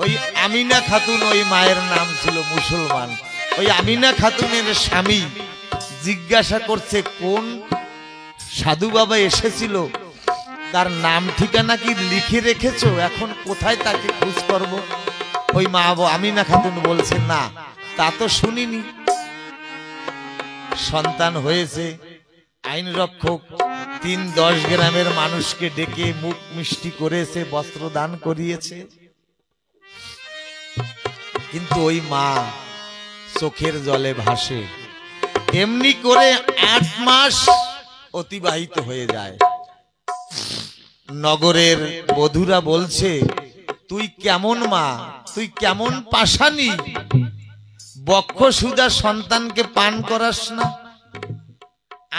ওই আমিনা খাতুন, ওই মায়ের নাম ছিল মুসলমান। ওই আমিনা খাতুনের স্বামী জিজ্ঞাসা করছে কোন সাধু বাবা এসেছিল, তার নাম ঠিকানা কি লিখে রেখেছো, এখন কোথায় তাকে খোঁজ করব? ওই মা আমিনা খাতুন বলছে না, তা তো শুনিনি। সন্তান হয়েছে, আইন রক্ষক 3-10 গ্রামের মানুষকে ডেকে মুখ মিষ্টি করেছে, বস্ত্র দান করিয়েছে, কিন্তু ওই মা চোখের জলে ভাসে। এমনি করে 8 মাস অতিবাহিত হয়ে যায়। নগরের বধূরা বলছে, তুই কেমন মা, তুই কেমন পাষাণী, বক্ষ সুদা সন্তানকে পান করাস না।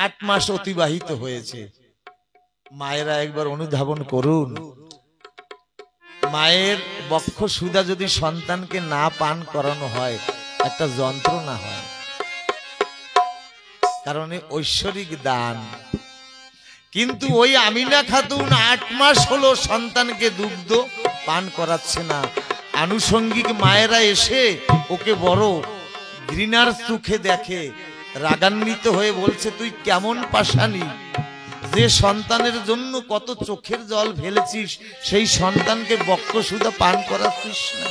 8 মাস অতিবাহিত হয়েছে। মায়েরা একবার অনুধাবন করুন, মায়ের বক্ষ সুদা যদি সন্তানকে না পান করানো হয়, একটা যন্ত্রণা হয়, কারণ ঐশ্বরিক দান। কিন্তু ওই আমিনা খাতুন 8 মাস হলো সন্তানকে দুগ্ধ পান করাচ্ছে না। আনুষঙ্গিক মায়েরা এসে ওকে বড় ঘৃণার চোখে দেখে, রাগান্বিত হয়ে বলছে, তুই কেমন পাষাণী, যে সন্তানের জন্য কত চোখের জল ফেলেছিস, সেই সন্তানকে বক্ষ সুদা পান করাচ্ছিস না।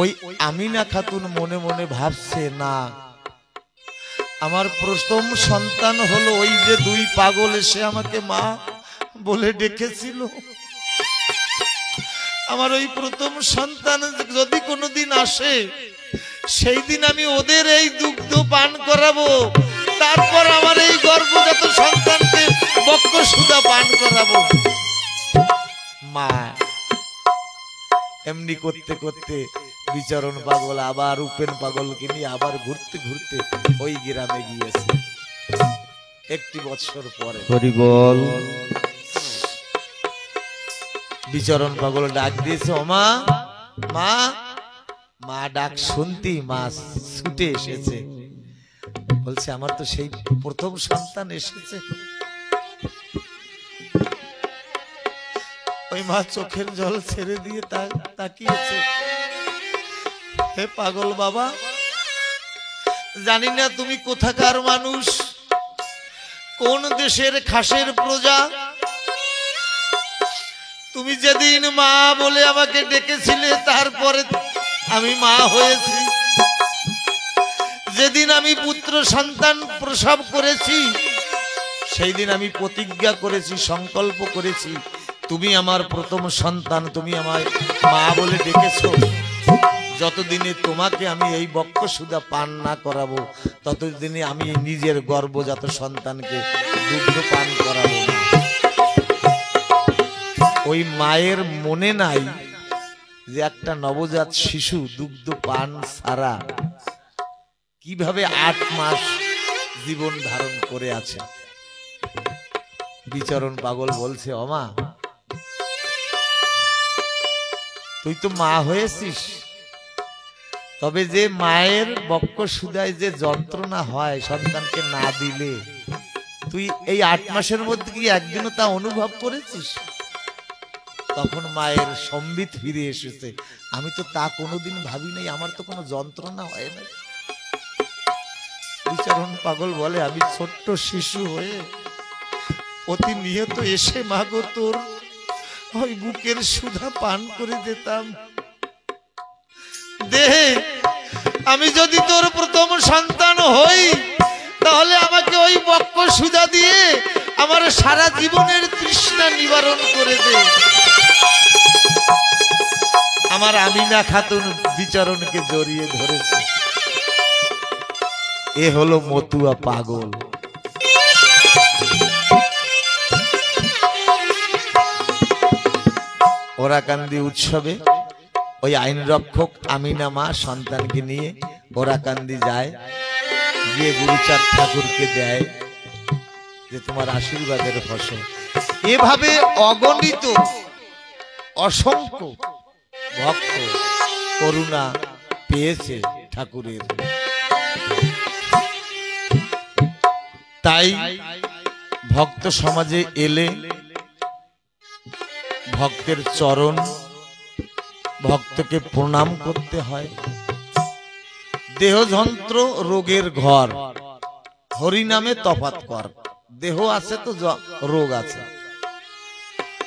ওই আমিনা খাতুন মনে মনে ভাবছে, না, আমার প্রথম সন্তান হলো ওই যে 2 পাগল এসে আমাকে মা বলে ডেকেছিল। আমার ওই প্রথম সন্তান যদি কোনোদিন আসে, সেই দিন আমি ওদের এই দুগ্ধ পান করাবো, তারপর আমার এই গর্ভজাত সন্তানকে বক্ষ সুদা পান করাবো। মা এমনি করতে করতে বিচরণ পাগল আবার উপেন পাগলকে নিয়ে আবার ঘুরতে ঘুরতে ওই গ্রামে গিয়েছে। 1 বছর পরে হরি বল, বিচরণ পাগল ডাক দিয়েছে, ও মা, মা। মা ডাক শুনতি মা ছুটে এসেছে, বলছে, আমার তো সেই প্রথম সন্তান এসেছে। ওই মা চোখের জল ছেড়ে দিয়ে তাকিয়েছে। হে পাগল বাবা, জানি না তুমি কোথাকার মানুষ, কোন দেশের খাসের প্রজা। তুমি যেদিন মা বলে আমাকে ডেকেছিলে, তারপরে আমি মা হয়েছি। যেদিন আমি পুত্র সন্তান প্রসব করেছি, সেই দিন আমি প্রতিজ্ঞা করেছি, সংকল্প করেছি, তুমি আমার প্রথম সন্তান, তুমি আমায় মা বলে ডেকেছো। যতদিনে তোমাকে আমি এই বক্ষ সুদা পান না করাবো, ততদিনে আমি নিজের গর্ভজাত সন্তানকে দুগ্ধ পান করাবো না। ওই মায়ের মনে নাই যে একটা নবজাত শিশু দুগ্ধ পান ছাড়া কিভাবে 8 মাস জীবন ধারণ করে আছে। বিচরণ পাগল বলছে, ও মা, তুই তো মা হয়েছিস, তবে যে মায়ের বক্ষ সুদায় যে যন্ত্রণা হয় সন্তানকে না দিলে, তুই এই 8 মাসের মধ্যে কি একদিনও তা অনুভব করেছিস? তখন মায়ের সম্বিত ফিরে এসেছে, আমি তো তা কোনোদিন ভাবি নাই, আমার তো কোনো যন্ত্রণা হয় না। বিচরণ পাগল বলে, আমি ছোট্ট শিশু হয়ে প্রতিনিয়ত এসে মাগো তোর ওই বুকের সুধা পান করে যেতাম। দেহে আমি যদি তোর প্রথম সন্তান হই, তাহলে আমাকে ওই বক্ষ সুধা দিয়ে আমার সারা জীবনের তৃষ্ণা নিবারণ করে দে। আমার আমিনা খাতুন বিচরণকে জড়িয়ে ধরেছে। এ হলো মতুয়া পাগল। ওরাকান্দি উৎসবে ওই আইন রক্ষক আমিনা মা সন্তানকে নিয়ে ওরাকান্দি যায়, গিয়ে গুরুচাঁদ ঠাকুরকে দেয় যে তোমার আশীর্বাদের ফসল। এভাবে অগণিত অসংখ্য ভক্ত করুণা পেয়েছে ঠাকুরের। তাই ভক্ত সমাজে এলে ভক্তের চরণ ভক্তকে প্রণাম করতে হয়। দেহযন্ত্র রোগের ঘর, হরি নামে তফাৎ কর। দেহ আছে তো রোগ আছে।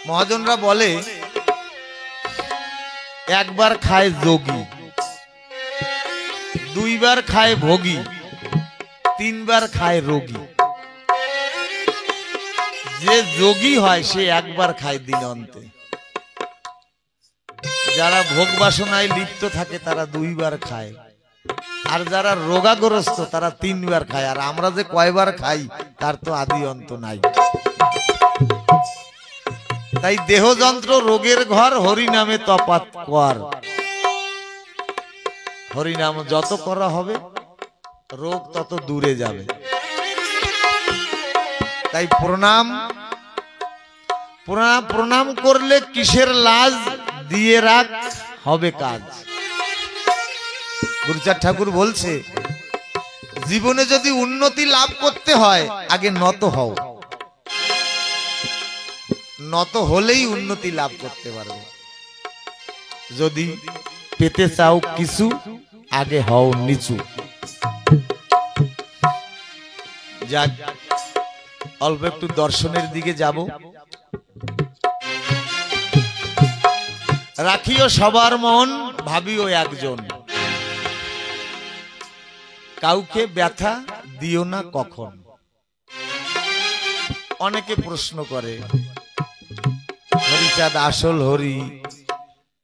মহাজনরা বলে একবার খায় যোগী, দুইবার খায় ভোগী, তিনবার খায় রোগী। যে যোগী হয় সে একবার খায় দিন অন্তে, যারা ভোগ বাসনায় লিপ্ত থাকে তারা দুইবার খায়, আর যারা রোগাগ্রস্ত তারা তিনবার খায়। আর আমরা যে কয়বার খাই তার তো আদি অন্ত নাই। তাই দেহযন্ত্র রোগের ঘর, হরি নামে তফাৎ কর। হরি নাম যত করা হবে রোগ তত দূরে যাবে। তাই প্রণাম প্রণাম করলে কিসের লাজ, দিয়ে রাখ হবে কাজ। গুরুচাঁদ ঠাকুর বলছে জীবনে যদি উন্নতি লাভ করতে হয় আগে নত হও, নত হলেই উন্নতি লাভ করতে পারবে। যদি পেতে চাও কিছু আগে হও নিচু। যাক, অল্প একটু দর্শনের দিকে যাব। রাখিও সবার মন, ভাবিও একজন, কাউকে ব্যথা দিও না কখন। অনেকে প্রশ্ন করে হরিচাঁদ আসল হরি,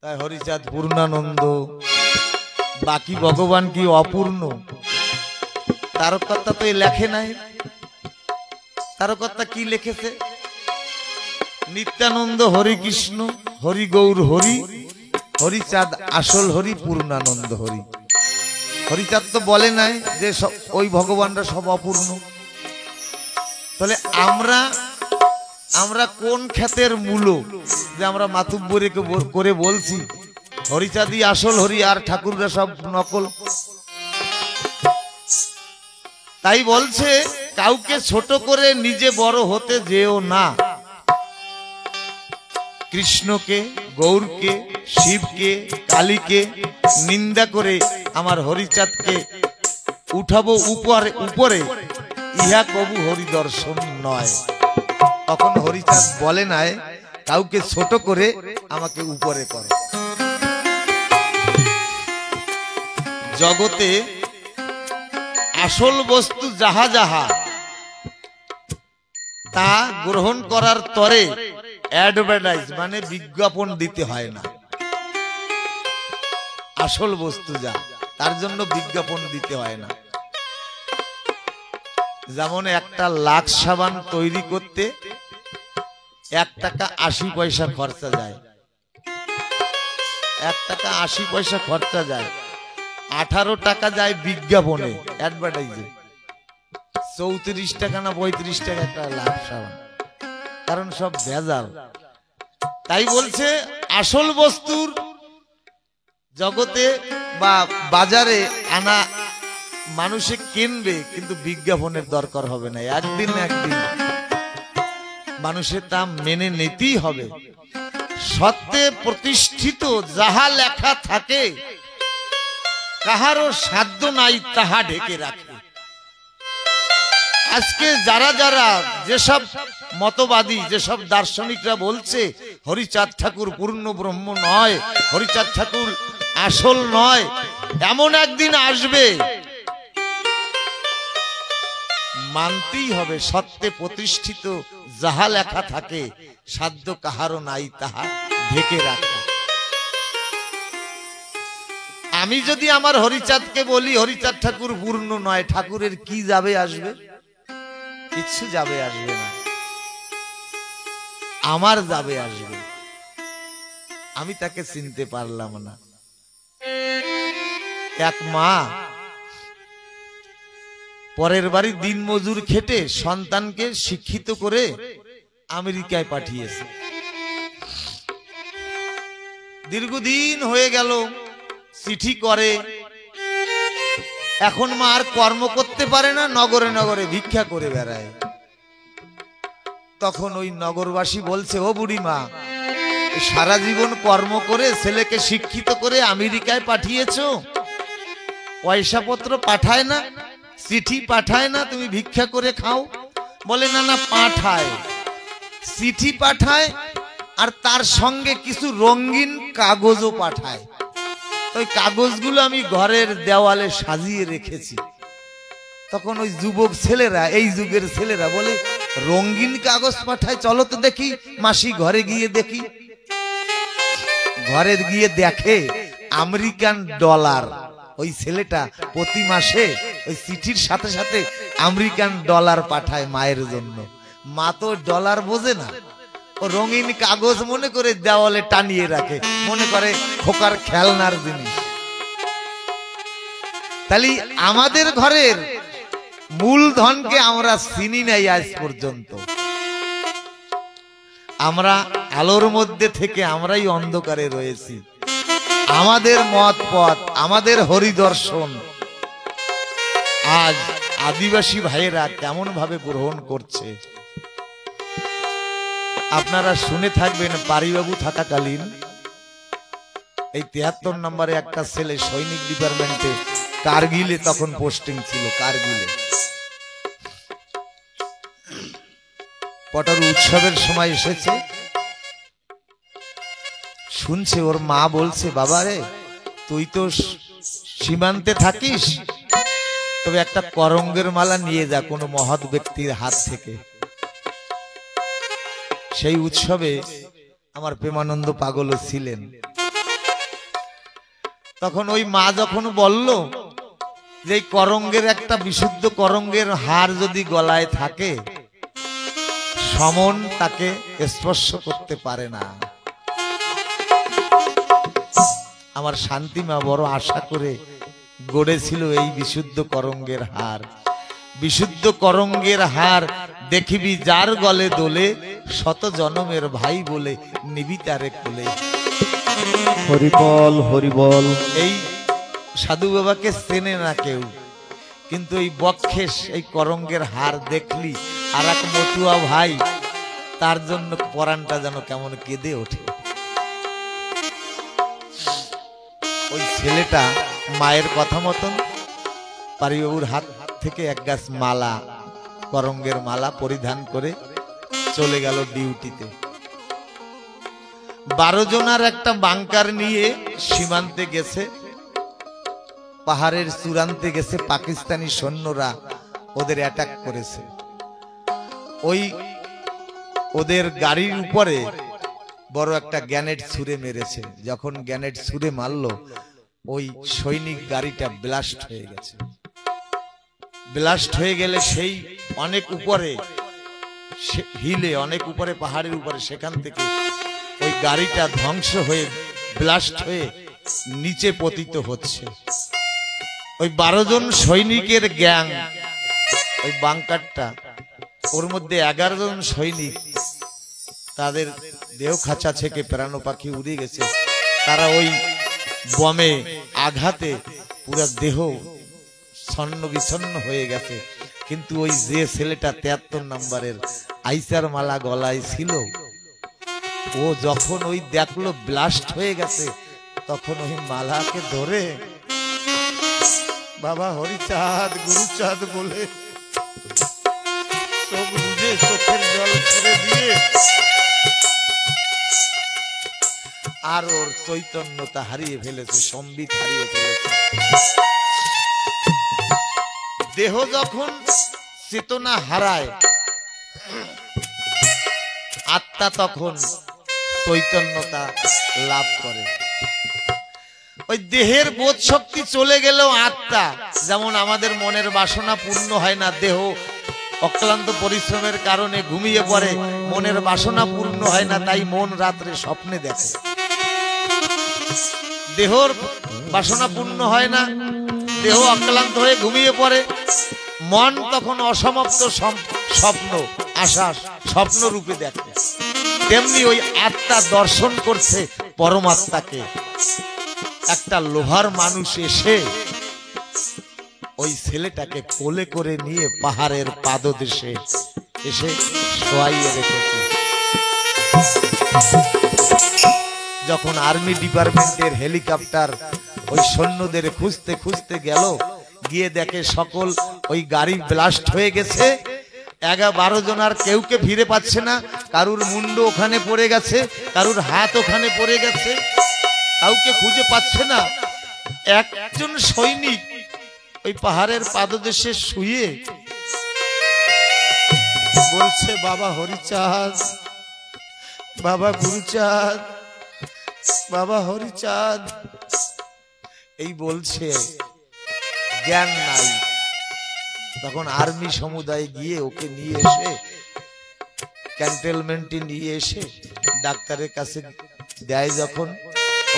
তাই হরিচাঁদ পূর্ণানন্দ, বাকি ভগবান কি অপূর্ণ? তারকর্তা তো লেখে নাই। তারকর্তা কি লিখেছে? নিত্যানন্দ হরি কৃষ্ণ, হরি গৌর হরি, হরিচাঁদ আসল হরি, পূর্ণানন্দ হরি। হরিচাঁদ তো বলে নাই যে ওই ভগবানরা সব অপূর্ণ। তাহলে আমরা কোন ক্ষেতের মূলো যে আমরা মাতুব্বরি করে বলছি হরিচাঁদই আসল হরি আর ঠাকুররা সব নকল? তাই বলছে কাউকে ছোট করে নিজে বড় হতে যেও না। কৃষ্ণকে, গৌরকে, শিবকে, কালীকে নিন্দা করে আমার হরিচাঁদকে উঠাবো উপরে, ইহা কবু হরি দর্শন নয়। তখন হরিচাঁদ বলে নাই কাউকে ছোট করে আমাকে উপরে করে। জগতে আসল বস্তু যাহা যাহা তা গ্রহণ করার তরে অ্যাডভার্টাইজ মানে বিজ্ঞাপন দিতে হয় না। আসল বস্তু যা তার জন্য বিজ্ঞাপন দিতে হয় না। যেমন একটা লাক্স সাবান তৈরি করতে 1 টাকা 80 পয়সা খরচা যায়, 1 টাকা 80 পয়সা খরচা যায়, 18 টাকা যায় বিজ্ঞাপনে, অ্যাডভার্টাইজে। 34 টাকা না 35 টাকা একটা লাক্স সাবান, কারণ সব ভেজাল। তাই বলছে আসল বস্তুর জগতে বা বাজারে আনা মানুষে কিনবে, কিন্তু বিজ্ঞাপনের দরকার হবে না। একদিন না একদিন মানুষের তা মেনে নিতেই হবে। সত্যে প্রতিষ্ঠিত যাহা লেখা থাকে কাহারও সাধ্য নাই তাহা ঢেকে রাখে। আজকে যারা যারা যেসব মতবাদী, যেসব দার্শনিকরা বলছে হরিচাঁদ ঠাকুর পূর্ণ ব্রহ্ম নয়, হরিচাঁদ ঠাকুর আসল নয়, এমন একদিন আসবে মানতেই হবে সত্যে প্রতিষ্ঠিত যাহা লেখা থাকে সাধ্য কাহারও নাই তাহা ঢেকে রাখা। আমি যদি আমার হরিচাঁদকে বলি হরিচাঁদ ঠাকুর পূর্ণ নয়, ঠাকুরের কি যাবে আসবে? কিচ্ছু যাবে আসবে না, আমার যাবে আসবে। আমি তাকে চিনতে পারলাম না। এক মা পরের বাড়ি দিন মজুর খেটে সন্তানকে শিক্ষিত করে আমেরিকায় পাঠিয়েছে। দীর্ঘদিন হয়ে গেল চিঠি করে, এখন মা আর কর্ম করতে পারে না, নগরে নগরে ভিক্ষা করে বেড়ায়। তখন ওই নগরবাসী বলছে, ও বুড়ি মা, সারা জীবন কর্ম করে ছেলেকে শিক্ষিত করে আমেরিকায় পাঠিয়েছো, পয়সা পত্র পাঠায় না, চিঠি পাঠায় না, তুমি ভিক্ষা করে খাও? বলে না না পাঠায়, চিঠি পাঠায় আর তার সঙ্গে কিছু রঙিন কাগজও পাঠায়। ওই কাগজগুলো আমি ঘরের দেওয়ালে সাজিয়ে রেখেছি। তখন ওই যুবক ছেলেরা, এই যুগের ছেলেরা বলে রঙিন কাগজ পাঠায়, চলো তো দেখি মাসি, ঘরে গিয়ে দেখি। ঘরে গিয়ে দেখে আমেরিকান ডলার। ওই ছেলেটা প্রতি মাসে ওই চিঠির সাথে সাথে আমেরিকান ডলার পাঠায় মায়ের জন্য। মা তো ডলার বোঝে না, ও রঙিন কাগজ মনে করে দেওয়ালে টানিয়ে রাখে, মনে করে খোকার খেলনার জিনিস। তাহলে আমাদের ঘরের মূলধনকে আমরা চিনি নাই আজ পর্যন্ত। আমরা আলোর মধ্যে থেকে আমরাই অন্ধকারে রয়েছি। আমাদের মত পথ, আমাদের হরিদর্শন আজ আদিবাসী ভাইয়েরা কেমন ভাবে গ্রহণ করছে আপনারা শুনে থাকবেন। পারিবাবু থাকাকালীন এই 73 নম্বরে একটা ছেলে সৈনিক ডিপার্টমেন্টে কারগিলে তখন পোস্টিং ছিল, কারগিলে পটার উৎসবের সময় এসেছে। শুনছে ওর মা বলছে, বাবা রে তুই তো সীমান্তে থাকিস, তবে একটা করঙ্গের মালা নিয়ে যা কোনো মহৎ ব্যক্তির হাত থেকে। সেই উৎসবে আমার প্রেমানন্দ পাগলও ছিলেন। তখন ওই মা যখন বলল যে করঙ্গের একটা বিশুদ্ধ করঙ্গের হার যদি গলায় থাকে, সমন তাকে স্পর্শ করতে পারে না। আমার শান্তিমা বড় আশা করে গড়েছিল এই বিশুদ্ধ করঙ্গের হার। বিশুদ্ধ করঙ্গের হার দেখিবি যার গলে দোলে, শত জনমের ভাই বলে নিবি তারে কোলে। হরিবল হরিবল। এই সাধু বাবাকে চেনে না কেউ, কিন্তু এই বক্ষে এই করঙ্গের হার দেখলি আর এক মতুয়া ভাই, তার জন্য পরাণটা যেন কেমন কেঁদে ওঠে। ওই ছেলেটা মায়ের কথা মতন পারিবাবুর হাত থেকে এক গাছ মালা, করঙ্গের মালা পরিধান করে চলে গেল ডিউটিতে। 12 জনার একটা বাংকার নিয়ে সীমান্তে গেছে, পাহাড়ের চূড়ান্তে গেছে। পাকিস্তানি সৈন্যরা ওদের অ্যাটাক করেছে। ওই ওদের গাড়ির উপরে বড় একটা গ্যানেট ছুঁড়ে মেরেছে। যখন গ্যানেট ছুঁড়ে মারলো, ওই সৈনিক গাড়িটা ব্লাস্ট হয়ে গেছে। ব্লাস্ট হয়ে গেলে সেই অনেক উপরে হিলে, অনেক উপরে পাহাড়ের উপরে, সেখান থেকে ওই গাড়িটা ধ্বংস হয়ে ব্লাস্ট হয়ে নিচে পতিত হচ্ছে। ওই 12 জন সৈনিকের গ্যাং, ওই বাংকারটা, ওর মধ্যে 11 জন সৈনিক, তাদের দেহ খাঁচা থেকে প্রাণ পাখি উড়ে গেছে। তারা ওই বমে আঘাতে পুরো দেহ ছন্ন বিছন্ন হয়ে গেছে। কিন্তু ওই যে ছেলেটা 73 নম্বরের আইসার মালা গলায় ছিল, ও যখন ওই দেখলো ব্লাস্ট হয়ে গেছে, তখন ওই মালাকে ধরে বাবা হরিচাঁদ গুরুচাঁদ বলে চোখ বুঝে চোখের জল ছেড়ে দিয়ে আর ওর চৈতন্যতা হারিয়ে ফেলেছে, সম্বিত হারিয়ে ফেলেছে। দেহ যখন চেতনা হারায়, আত্মা তখন চৈতন্যতা লাভ করে। ওই দেহের বোধ শক্তি চলে গেলেও আত্মা, যেমন আমাদের মনের বাসনা পূর্ণ হয় না, দেহ অক্লান্ত পরিশ্রমের কারণে ঘুমিয়ে পড়ে, মনের বাসনা পূর্ণ হয় না, তাই মন রাত্রে স্বপ্নে দেখে। দেহর বাসনা পূর্ণ হয় না, দেহ অক্লান্ত হয়ে ঘুমিয়ে পড়ে, মন তখন অসমাপ্ত স্বপ্ন আশা স্বপ্ন রূপে দেখে। তেমনি ওই আত্মা দর্শন করছে পরমাত্মাকে। একটা লোহার মানুষ এসে ওই ছেলেটাকে কোলে করে নিয়ে পাহাড়ের পাদদেশে এসে শোয়াইয়ে রেখেছে। যখন আর্মি ডিপার্টমেন্টের হেলিকপ্টার ওই সৈন্যদের খুঁজতে খুঁজতে গেল, গিয়ে দেখে সকল ওই গাড়ি ব্লাস্ট হয়ে গেছে, 11-12 জন আর কেউকে ফিরে পাচ্ছে না। কারুর মুন্ড ওখানে পড়ে গেছে, কারুর হাত ওখানে পড়ে গেছে, কাউকে খুঁজে পাচ্ছে না। একজন সৈনিক ওই পাহাড়ের পাদদেশে শুয়ে বলছে, বাবা হরিচাঁদ, বাবা গুরুচাঁদ, বাবা হরিচাঁদ, এই বলছে, জ্ঞান নাই। তখন আর্মি সমুদায় গিয়ে ওকে নিয়ে এসে ক্যান্টনমেন্টে নিয়ে এসে ডাক্তারের কাছে দেয়, যখন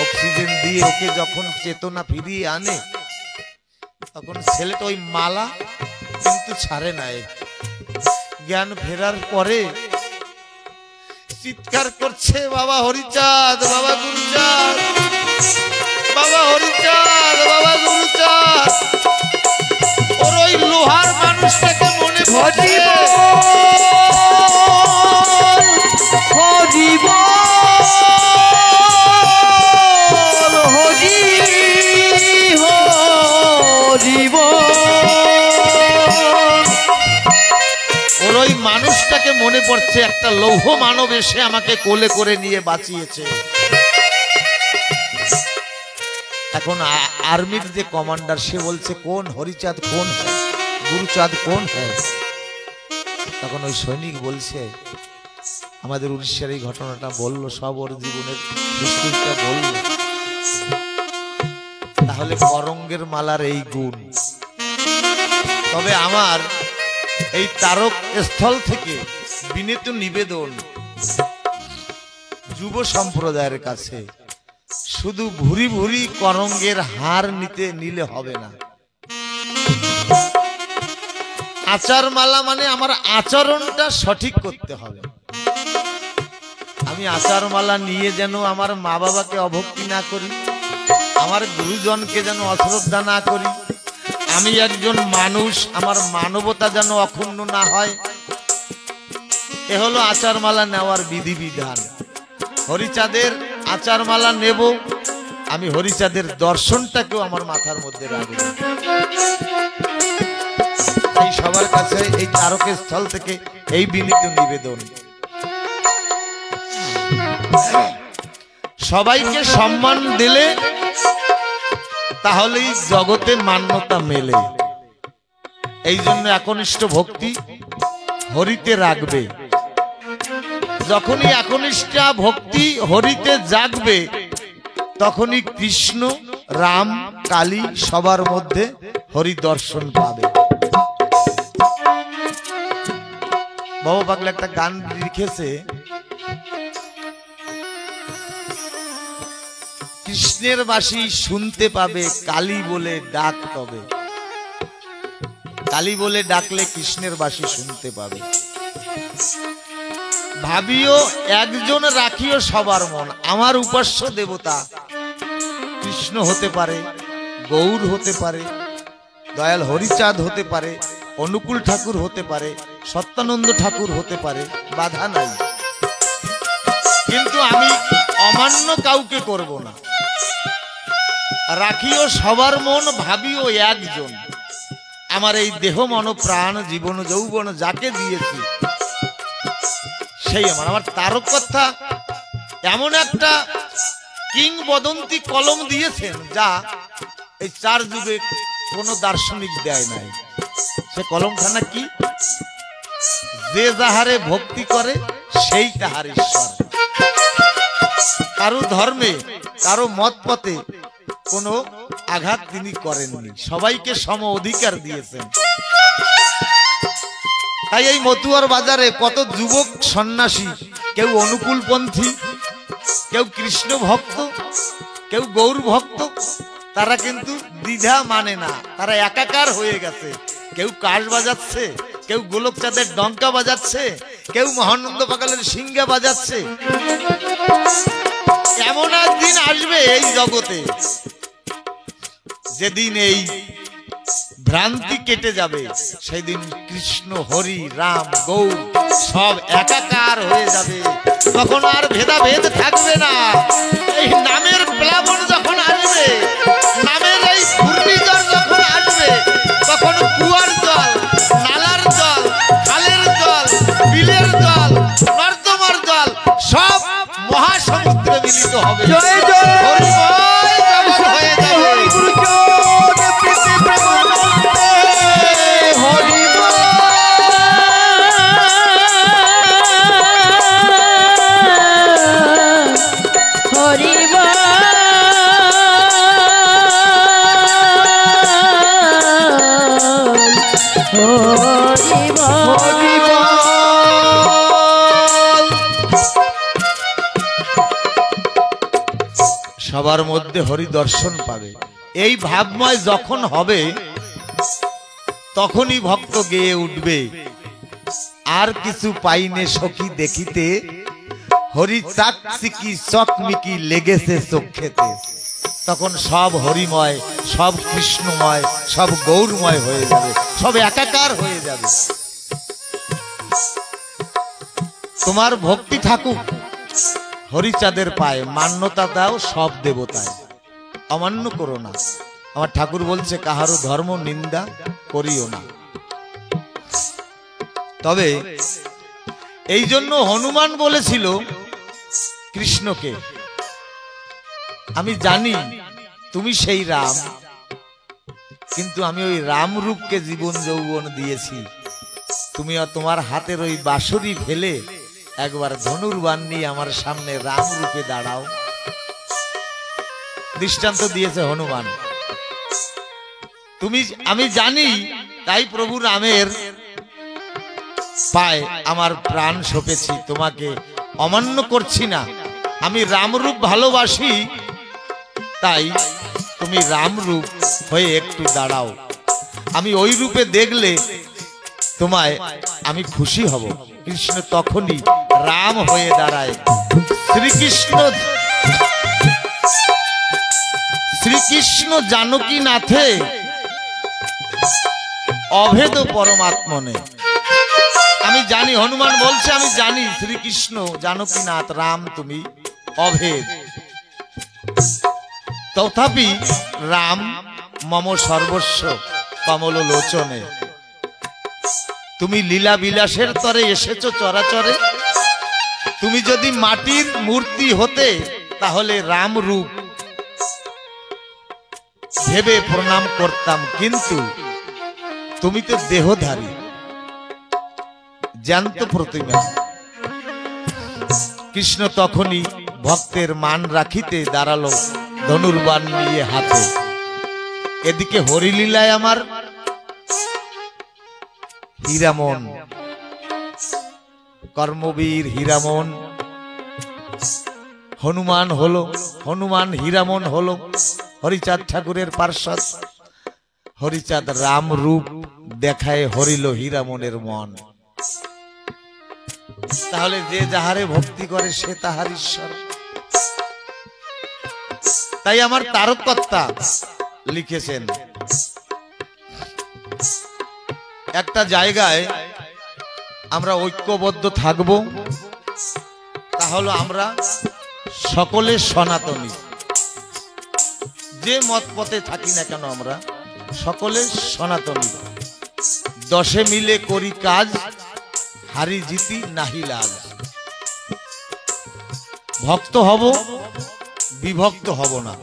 অক্সিজেন দিয়ে ওকে যখন চেতনা ফিরিয়ে আনে, তখন ছেলেটা ওই মালা কিন্তু ছাড়ে নাই। জ্ঞান ফেরার পরে চিৎকার করছে, বাবা হরিচাঁদ, বাবা গুরুচাঁদ, বাবা হরিচাঁদ, বাবা গুরুচাঁদ। ওর ওই লোহার মানুষটাকে মনে পড়ছে। ওর ওই মানুষটাকে মনে পড়ছে, একটা লৌহ মানব এসে আমাকে কোলে করে নিয়ে বাঁচিয়েছে। এখন আর্মির যে কমান্ডার সে বলছে, কোন হরিচাঁদ কোন হ্যায়, গুরুচাঁদ কোন হ্যায়? তখন ওই সৈনিক বলছে, আমাদের উড়িষ্যার এই ঘটনাটা বললো, সব ওর জীবনের হিস্ট্রিটা বললো। তাহলে করঙ্গের মালার এই গুণ। তবে আমার এই তারক স্থল থেকে বিনীত নিবেদন যুব সম্প্রদায়ের কাছে, শুধু ভুরি ভুরি করঙ্গের হার নিলে হবে না। আচার মালা মানে আমার আচরণটা সঠিক করতে হবে। আমি আচার মালা নিয়ে যেন আমার মা বাবাকে অভক্তি না করি, আমার গুরুজনকে যেন অশ্রদ্ধা না করি, আমি একজন মানুষ, আমার মানবতা যেন অক্ষুণ্ণ না হয়। এ হলো আচার মালা নেওয়ার বিধিবিধান। হরিচাঁদের আচার মালা নেব, আমি হরিচাঁদের দর্শনটাকেও আমার মাথার মধ্যে রাখব। এই সবার কাছে এই তারকের স্থল থেকে এই বিনীত নিবেদন, সবাইকে সম্মান দিলে তাহলেই জগতে মান্যতা মেলে। এই জন্য একনিষ্ঠ ভক্তি হরিতে রাখবে। যখনই একনিষ্ঠা ভক্তি হরিতে জাগবে, তখনই কৃষ্ণ, রাম, কালী সবার মধ্যে হরি দর্শন পাবে। বাবা পাগলা একটা গান লিখেছে, কৃষ্ণের বাঁশি শুনতে পাবে, কালী বলে ডাক তবে। কালী বলে ডাকলে কৃষ্ণের বাঁশি শুনতে পাবে। ভাবিও একজন রাখিও সবার মন। আমার উপাস্য দেবতা কৃষ্ণ হতে পারে, গৌর হতে পারে, দয়াল হরিচাঁদ হতে পারে, অনুকূল ঠাকুর হতে পারে, সত্যানন্দ ঠাকুর হতে পারে, বাধা নাই। কিন্তু আমি অমান্য কাউকে করব না। রাখিও সবার মন, ভাবিও একজন। আমার এই দেহ মন প্রাণ জীবন যৌবন যাকে দিয়েছি সেই আমার তারক কথা এমন একটা কিংবদন্তি কলম দিয়েছেন, যা এই 4 যুগে কোনো দার্শনিক দেয় নাই। সে কলমখানা কি? যে যাহারে ভক্তি করে সেই তাহার ঈশ্বর। কারো ধর্মে, কারো মত পথে কোনো আঘাত তিনি করেননি, সবাইকে সম অধিকার দিয়েছেন। তাই এই মতুয়ার বাজারে কত যুবক সন্ন্যাসী, কেউ অনুকূলপন্থী, কেউ কৃষ্ণ ভক্ত, কেউ গৌর ভক্ত, তারা কিন্তু দ্বিধা মানে না, তারা একাকার হয়ে গেছে। কেউ কাশ বাজাচ্ছে, কেউ গোলকচাঁদের ডঙ্কা বাজাচ্ছে, কেউ মহানন্দ পাগলের সিংহা বাজাচ্ছে। এমন একদিন আসবে এই জগতে যেদিন এই ভ্রান্তি কেটে যাবে, সেই দিন কৃষ্ণ, হরি, রাম, গৌর সব একাকার হয়ে যাবে। তখন আর ভেদাভেদ থাকবে না। এই নামের প্লাবন যখন আসবে, নামের এই ঘূর্ণিঝড় যখন আসবে, তখন কুয়ার জল, নালার জল, খালের জল, বিলের জল, নর্দমার জল সব মহাসমুদ্রে মিলিত হবে। হরিময় জগৎ হয়ে যাবে। সবার মধ্যে হরি দর্শন পাবে। এই ভাবময় যখন হবে তখনই ভক্ত গেয়ে উঠবে, আর কিছু পাইনে সখী দেখিতে, হরি চাকচিকি চকমিকি লেগেছে চক্ষেতে। তখন সব হরিময়, সব কৃষ্ণময়, সব গৌরময় হয়ে যাবে, সব একাকার হয়ে যাবে। তোমার ভক্তি থাকুক হরিচাঁদের পায়ে, মান্যতা দাও সব দেবতায়, অমান্য করো না। আমার ঠাকুর বলছে কাহারও ধর্ম নিন্দা করিও না। তবে এই জন্য হনুমান বলেছিল কৃষ্ণকে, আমি জানি তুমি সেই রাম, কিন্তু আমি ওই রাম রূপকে জীবন যৌবন দিয়েছি, তুমি তোমার হাতের ওই বাঁশরি ফেলে একবার ধনুর্বাণ নিয়ে আমার সামনে রাম রূপে দাঁড়াও। দৃষ্টান্ত দিয়েছে হনুমান। আমি জানি, তাই প্রভু রামের পায়ে আমার প্রাণ সঁপেছি, তোমাকে অমান্য করছি না। আমি রামরূপ ভালোবাসি, তাই তুমি রামরূপ হয়ে একটু দাঁড়াও। আমি ওই রূপে দেখলে তোমায় আমি খুশি হব। কৃষ্ণ তখনই রাম হয়ে দাঁড়ায়। শ্রীকৃষ্ণ জানকী নাথে অভেদ পরমাত্মনে। আমি জানি, হনুমান বলছে আমি জানি শ্রীকৃষ্ণ জানকী নাথ রাম তুমি অভেদ, তথাপি রাম মম সর্বস্ব কমল লোচনে। তুমি লীলা বিলাসের তরে এসেছো চরাচরে, তুমি যদি মাটির মূর্তি হতে তাহলে রাম রূপ ভেবে প্রণাম করতাম, কিন্তু তুমি তো দেহধারী জ্যান্ত প্রতিমা। কৃষ্ণ তখনই ভক্তের মান রাখিতে দাঁড়ালো ধনুর্বাণ নিয়ে হাতে। এদিকে হরিলীলায় আমার হীরামন, কর্মবীর হীরামন হনুমান হলো, হনুমান হীরামন হলো হরিচাঁদ ঠাকুরের পার্শ্বদ। হরিচাঁদ রাম রূপ দেখায় হরিল হীরামনের মন। তাহলে যে যাহারে ভক্তি করে সে তাহার ঈশ্বর। তাই আমার তারককর্তা লিখেছেন, একটা জায়গায় আমরা ঐক্যবদ্ধ থাকব, তাহলে আমরা সকলে সনাতনী। যে মত পথে থাকি না কেন আমরা সকলে সনাতনী। দশে মিলে করি কাজ, হারি জিতি নাহি লাজ। ভক্ত হব, বিভক্ত হব না।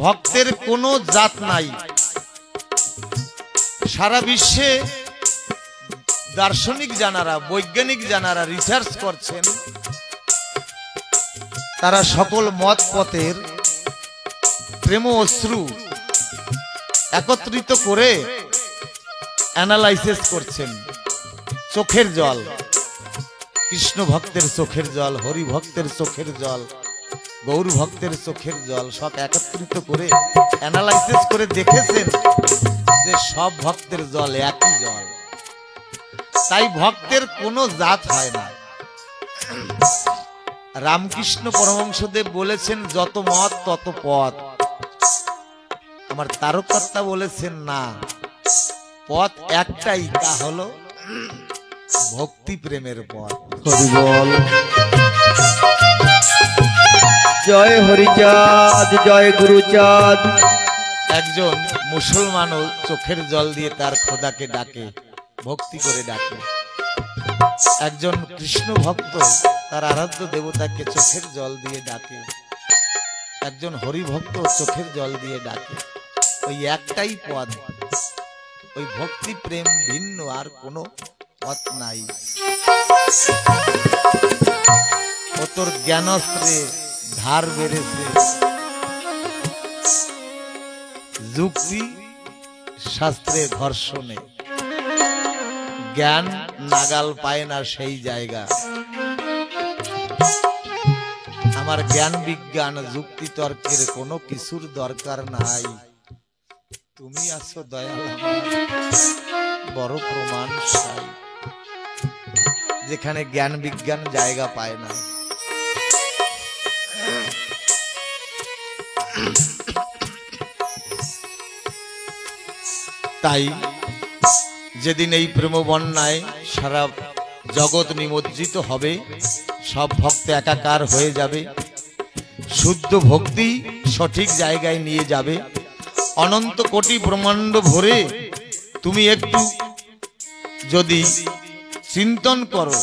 ভক্তের কোনো জাত নাই। সারা বিশ্বে দার্শনিক জানারা, বৈজ্ঞানিক জানারা রিসার্চ করছেন, তারা সকল মত পথের প্রেম অশ্রু একত্রিত করে অ্যানালাইসিস করছেন। চোখের জল, কৃষ্ণ ভক্তের চোখের জল, হরি ভক্তের চোখের জল, গৌর ভক্তের চোখের জল সব একত্রিত করে অ্যানালাইসিস করে দেখেছেন যে সব ভক্তের জল একই জল। তাই ভক্তের কোনো জাত হয় না। রামকৃষ্ণ পরমহংসদেব বলেছেন যত মত তত পথ। আমার তারককর্তা বলেছেন না, পথ একটাই, তা হলো ভক্তি প্রেমের পথ। হরি বল। জয় হরিচাঁদ, জয় গুরুচাঁদ। একজন মুসলমানও চোখের জল দিয়ে তার খোদাকে ডাকে, ভক্তি করে ডাকে। একজন কৃষ্ণ ভক্ত তার আরাধ্য দেবতাকে চোখের জল দিয়ে ডাকে। একজন হরি ভক্ত চোখের জল দিয়ে ডাকে। ওই একটাই পদ, ওই ভক্তি প্রেম ভিন্ন আর কোনো পথ নাই। ও তোর জ্ঞানস্ত্রে ধার বেড়েছে, যুক্তি শাস্ত্রে ঘর্ষণে, জ্ঞান নাগাল পায় না সেই জায়গা। আমার জ্ঞান বিজ্ঞান যুক্তি তর্কের কোনো কিছুর দরকার নাই। তুমি আছো দয়াল বড় প্রমাণ চাই, যেখানে জ্ঞান বিজ্ঞান জায়গা পায় না। তাই যেদিন এই প্রেম বন্যায় সারা জগৎ নিমজ্জিত হবে, সব ভক্ত একাকার হয়ে যাবে, শুদ্ধ ভক্তি সঠিক জায়গায় নিয়ে যাবে। অনন্ত কোটি ব্রহ্মাণ্ড ভরে তুমি একটু যদি চিন্তন করো,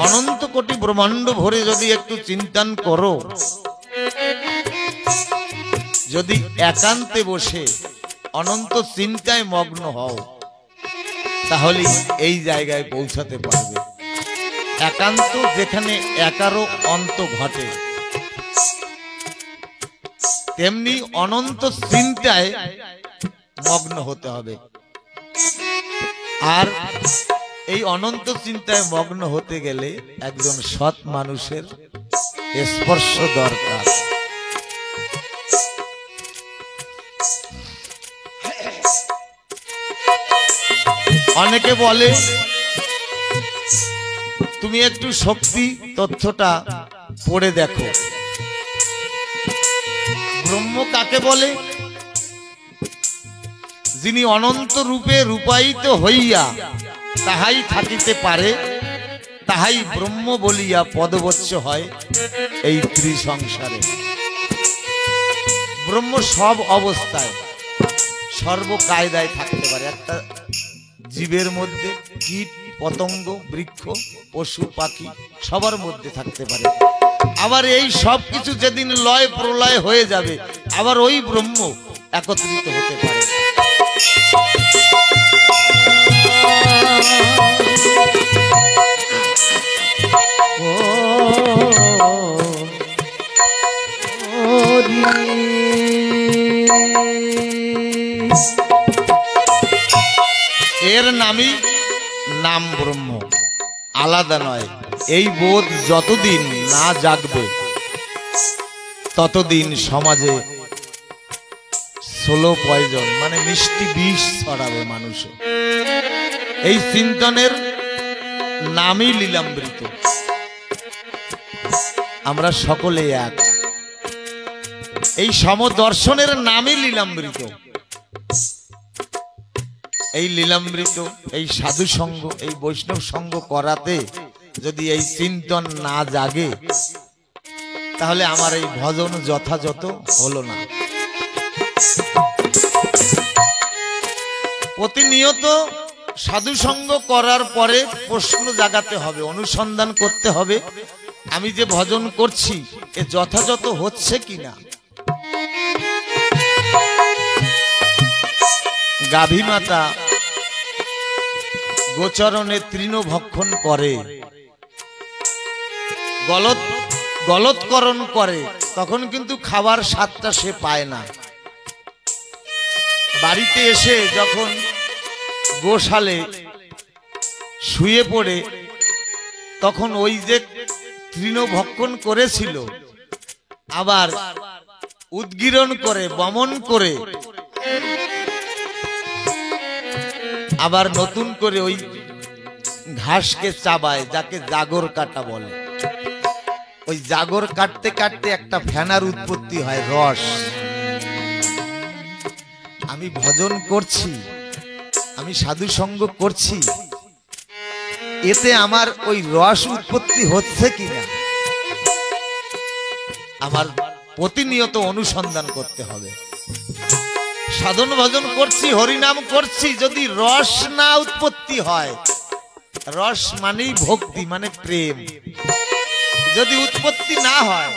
অনন্ত কোটি ব্রহ্মাণ্ড ভরে যদি একটু চিন্তন করো, যদি একান্তে বসে অনন্ত চিন্তায় মগ্ন হও, তাহলে এই জায়গায় পৌঁছাতে পারবে। একান্ত যেখানে একারও অন্ত ঘটে, তেমনি অনন্ত চিন্তায় মগ্ন হতে হবে। আর এই অনন্ত চিন্তায় মগ্ন হতে গেলে একজন সৎ মানুষের স্পর্শ দরকার। অনেকে বলে তুমি একটু শক্তি তথ্যটা পড়ে দেখো। ব্রহ্ম কাকে বলে? যিনি অনন্ত রূপে রূপায়িত হইয়া তাহাই থাকিতে পারে, তাহাই ব্রহ্ম বলিয়া পদবচ্চ হয় এই ত্রিসংসারে। ব্রহ্ম সব অবস্থায় সর্ব কায়দায় থাকতে পারে। একটা জীবের মধ্যে কীট পতঙ্গ বৃক্ষ পশু পাখি সবার মধ্যে থাকতে পারে। আবার এই সব কিছু যেদিন লয় প্রলয় হয়ে যাবে, আবার ওই ব্রহ্ম একত্রিত হতে পারে। এর নামই নাম ব্রহ্ম, আলাদা নয়। এই বোধ যতদিন না জাগবে ততদিন সমাজে স্লো পয়জন মানে মিষ্টি বিষ ছড়াবে মানুষে। এই চিন্তনের নামই লীলামৃত। আমরা সকলে এক, এই সমদর্শনের নামই লীলামৃত। এই লীলামৃত, এই সাধু সঙ্গ, এই বৈষ্ণব সঙ্গ করাতে যদি এই চিন্তন না জাগে, তাহলে আমার এই ভজন যথাযথ হলো না। প্রতিনিয়ত সাধু সঙ্গ করার পরে প্রশ্ন জাগাতে হবে, অনুসন্ধান করতে হবে, আমি যে ভজন করছি এ যথাযথ হচ্ছে কিনা। গাভী মাতা গোচরণে তৃণভক্ষণ করে, গলৎকরণ করে, তখন কিন্তু খাবার স্বাদটা সে পায় না। বাড়িতে এসে যখন গোশালে শুয়ে পড়ে, তখন ওই যে তৃণভক্ষণ করেছিল আবার উদ্গীরণ করে, বমন করে, আবার নতুন করে ওই ঘাসকে চাবায়, যাকে জাগর কাটা বলে। ওই জাগর কাটতে কাটতে একটা ফেনার উৎপত্তি হয়, রস। আমি ভজন করছি, আমি সাধু সঙ্গ করছি, এতে আমার ওই রস উৎপত্তি হচ্ছে কিনা, আমার প্রতিনিয়ত অনুসন্ধান করতে হবে। সাধন ভজন করছি, হরিনাম করছি, যদি রস না উৎপত্তি হয়, রস মানেই ভক্তি, মানে প্রেম, যদি উৎপত্তি না হয়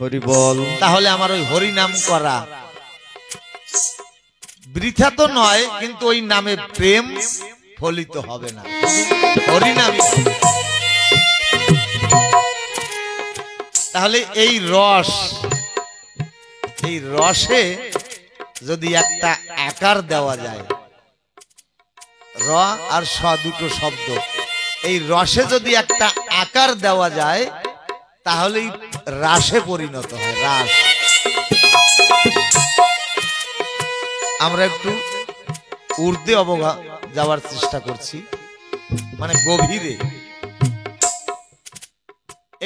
হরি বল, তাহলে আমার ওই হরিনাম করা বৃথা তো নয়, কিন্তু ওই নামে প্রেম ফলিত হবে না, হরিনামই। তাহলে এই রসে যদি একটা আকার দেওয়া যায়, র আর স দুটো শব্দ, এই রসে যদি একটা আকার দেওয়া যায় তাহলেই রাসে পরিণত হয়, রাস। আমরা একটু ঊর্ধ্বে যাওয়ার চেষ্টা করছি, মানে গভীরে।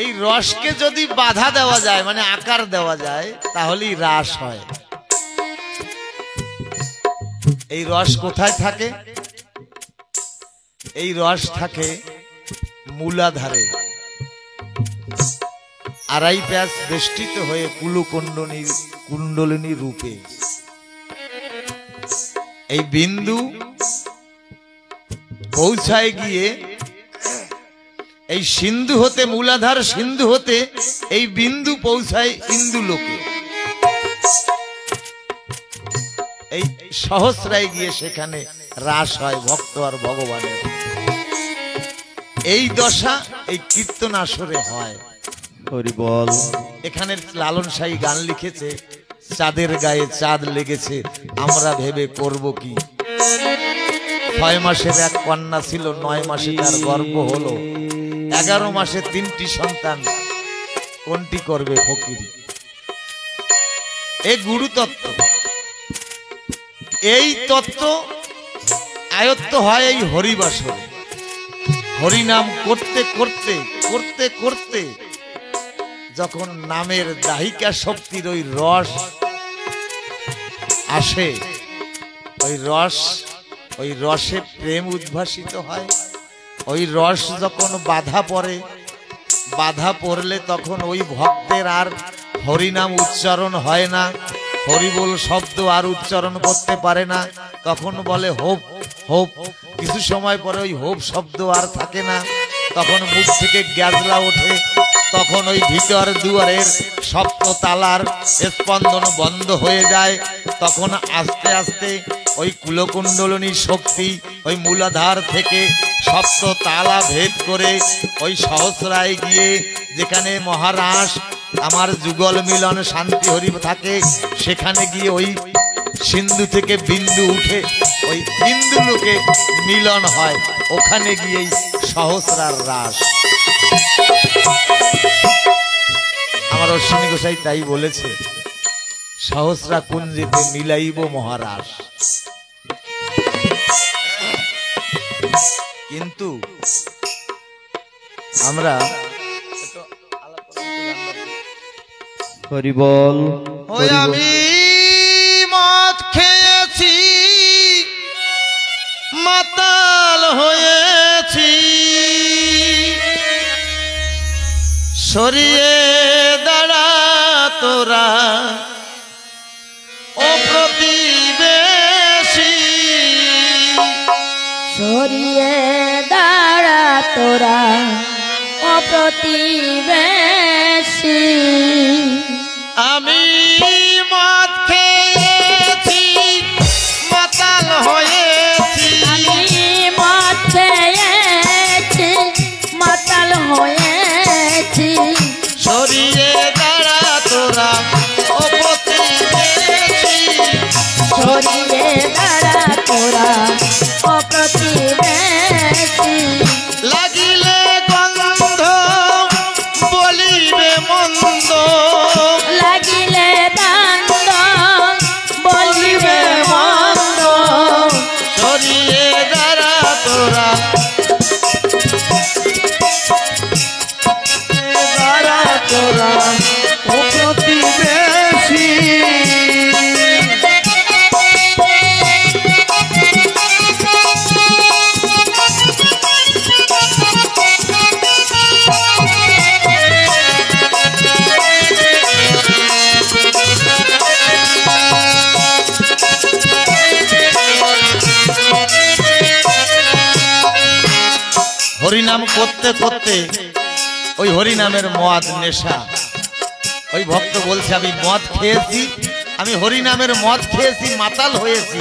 এই রসকে যদি বাধা দেওয়া যায়, মানে আকার দেওয়া যায়, তাহলেই রাস হয়। এই রস কোথায় থাকে? এই রস থাকে মূলাধারে, আড়াই প্যাঁচ বেষ্টিত হয়ে কুণ্ডলিনী রূপে। এই বিন্দু পৌঁছায় গিয়ে এই সিন্ধু হতে, মূলাধার সিন্ধু হতে এই বিন্দু পৌঁছায় ইন্দু লোকে। এই সহস্রায় গিয়ে সেখানে রাস হয় ভক্ত আর ভগবানের। এই দশা এই কীর্তন আসরে হয়। হরি বল। এখানে লালন সাই গান লিখেছে, চাঁদের গায়ে চাঁদ লেগেছে, আমরা ভেবে করব কি। 6 মাসের এক কন্যা ছিল, 9 মাসে তার গর্ভ হলো, 11 মাসে 3টি সন্তান, কোনটি করবে ফকিরি। এই গুরু তত্ত্ব, এই তত্ত্ব আয়ত্ত হয় এই হরিবাসরে। হরিনাম করতে করতে করতে করতে যখন নামের দাহিকা শক্তির ওই রস আসে, ওই রসে প্রেম উদ্ভাসিত হয়। ওই রস যখন বাধা পড়লে তখন ওই ভক্তের আর হরিনাম উচ্চারণ হয় না, হরিবোল শব্দ আর উচ্চারণ করতে পারে না, তখন বলে হোপ হোপ। কিছু সময় পরে ওই হোপ শব্দ আর থাকে না, তখন মুখ থেকে গ্যাজলা ওঠে, তখন ওই ভিতর দুয়ারের সপ্ত তালার স্পন্দন বন্ধ হয়ে যায়। তখন আস্তে আস্তে ওই কুলকুণ্ডলিনী শক্তি ওই মূলাধার থেকে সপ্ত তালা ভেদ করে ওই সহস্রায় গিয়ে, যেখানে মহারাস আমার যুগল মিলন শান্তি হরি থাকে, সেখানে গিয়ে ওই সিন্ধু থেকে বিন্দু উঠে ওই বিন্দু লোকে মিলন হয়, ওখানে গিয়ে সহস্রার রাস। আমার অশ্বিনী গোসাই তাই বলেছে, সহস্রা কুঞ্জিতে মিলাইব মহারাস। কিন্তু আমরা হরি বল। ওই আমি মদ খেয়েছি, মাতাল হয়েছি, সরিয়ে দাঁড়া তোরা ও প্রতিবেশী, সরিয়ে দাঁড়া তোরা ও প্রতিবেশী। আমি মদ খেয়েছি, মাতাল হয়েছি, আমি মদ খেয়েছি, মাতাল হয়েছি, সরিয়ে দাঁড়া তোরা ও প্রতিবেশী, সরিয়ে দাঁড়া তোরা ও প্রতিবেশী। লাগিলে গন্ধ বলিবে মন্দ, লাগিলে দান্দ বলিবে মন্দ, সরিয়ে দাঁড়া তোরা দাঁড়া তোরা ও প্রতিবেশী। হরিনাম করতে করতে ওই হরিনামের মদ নেশা, ওই ভক্ত বলছে আমি মদ খেয়েছি, আমি হরিনামের মদ খেয়েছি, মাতাল হয়েছি,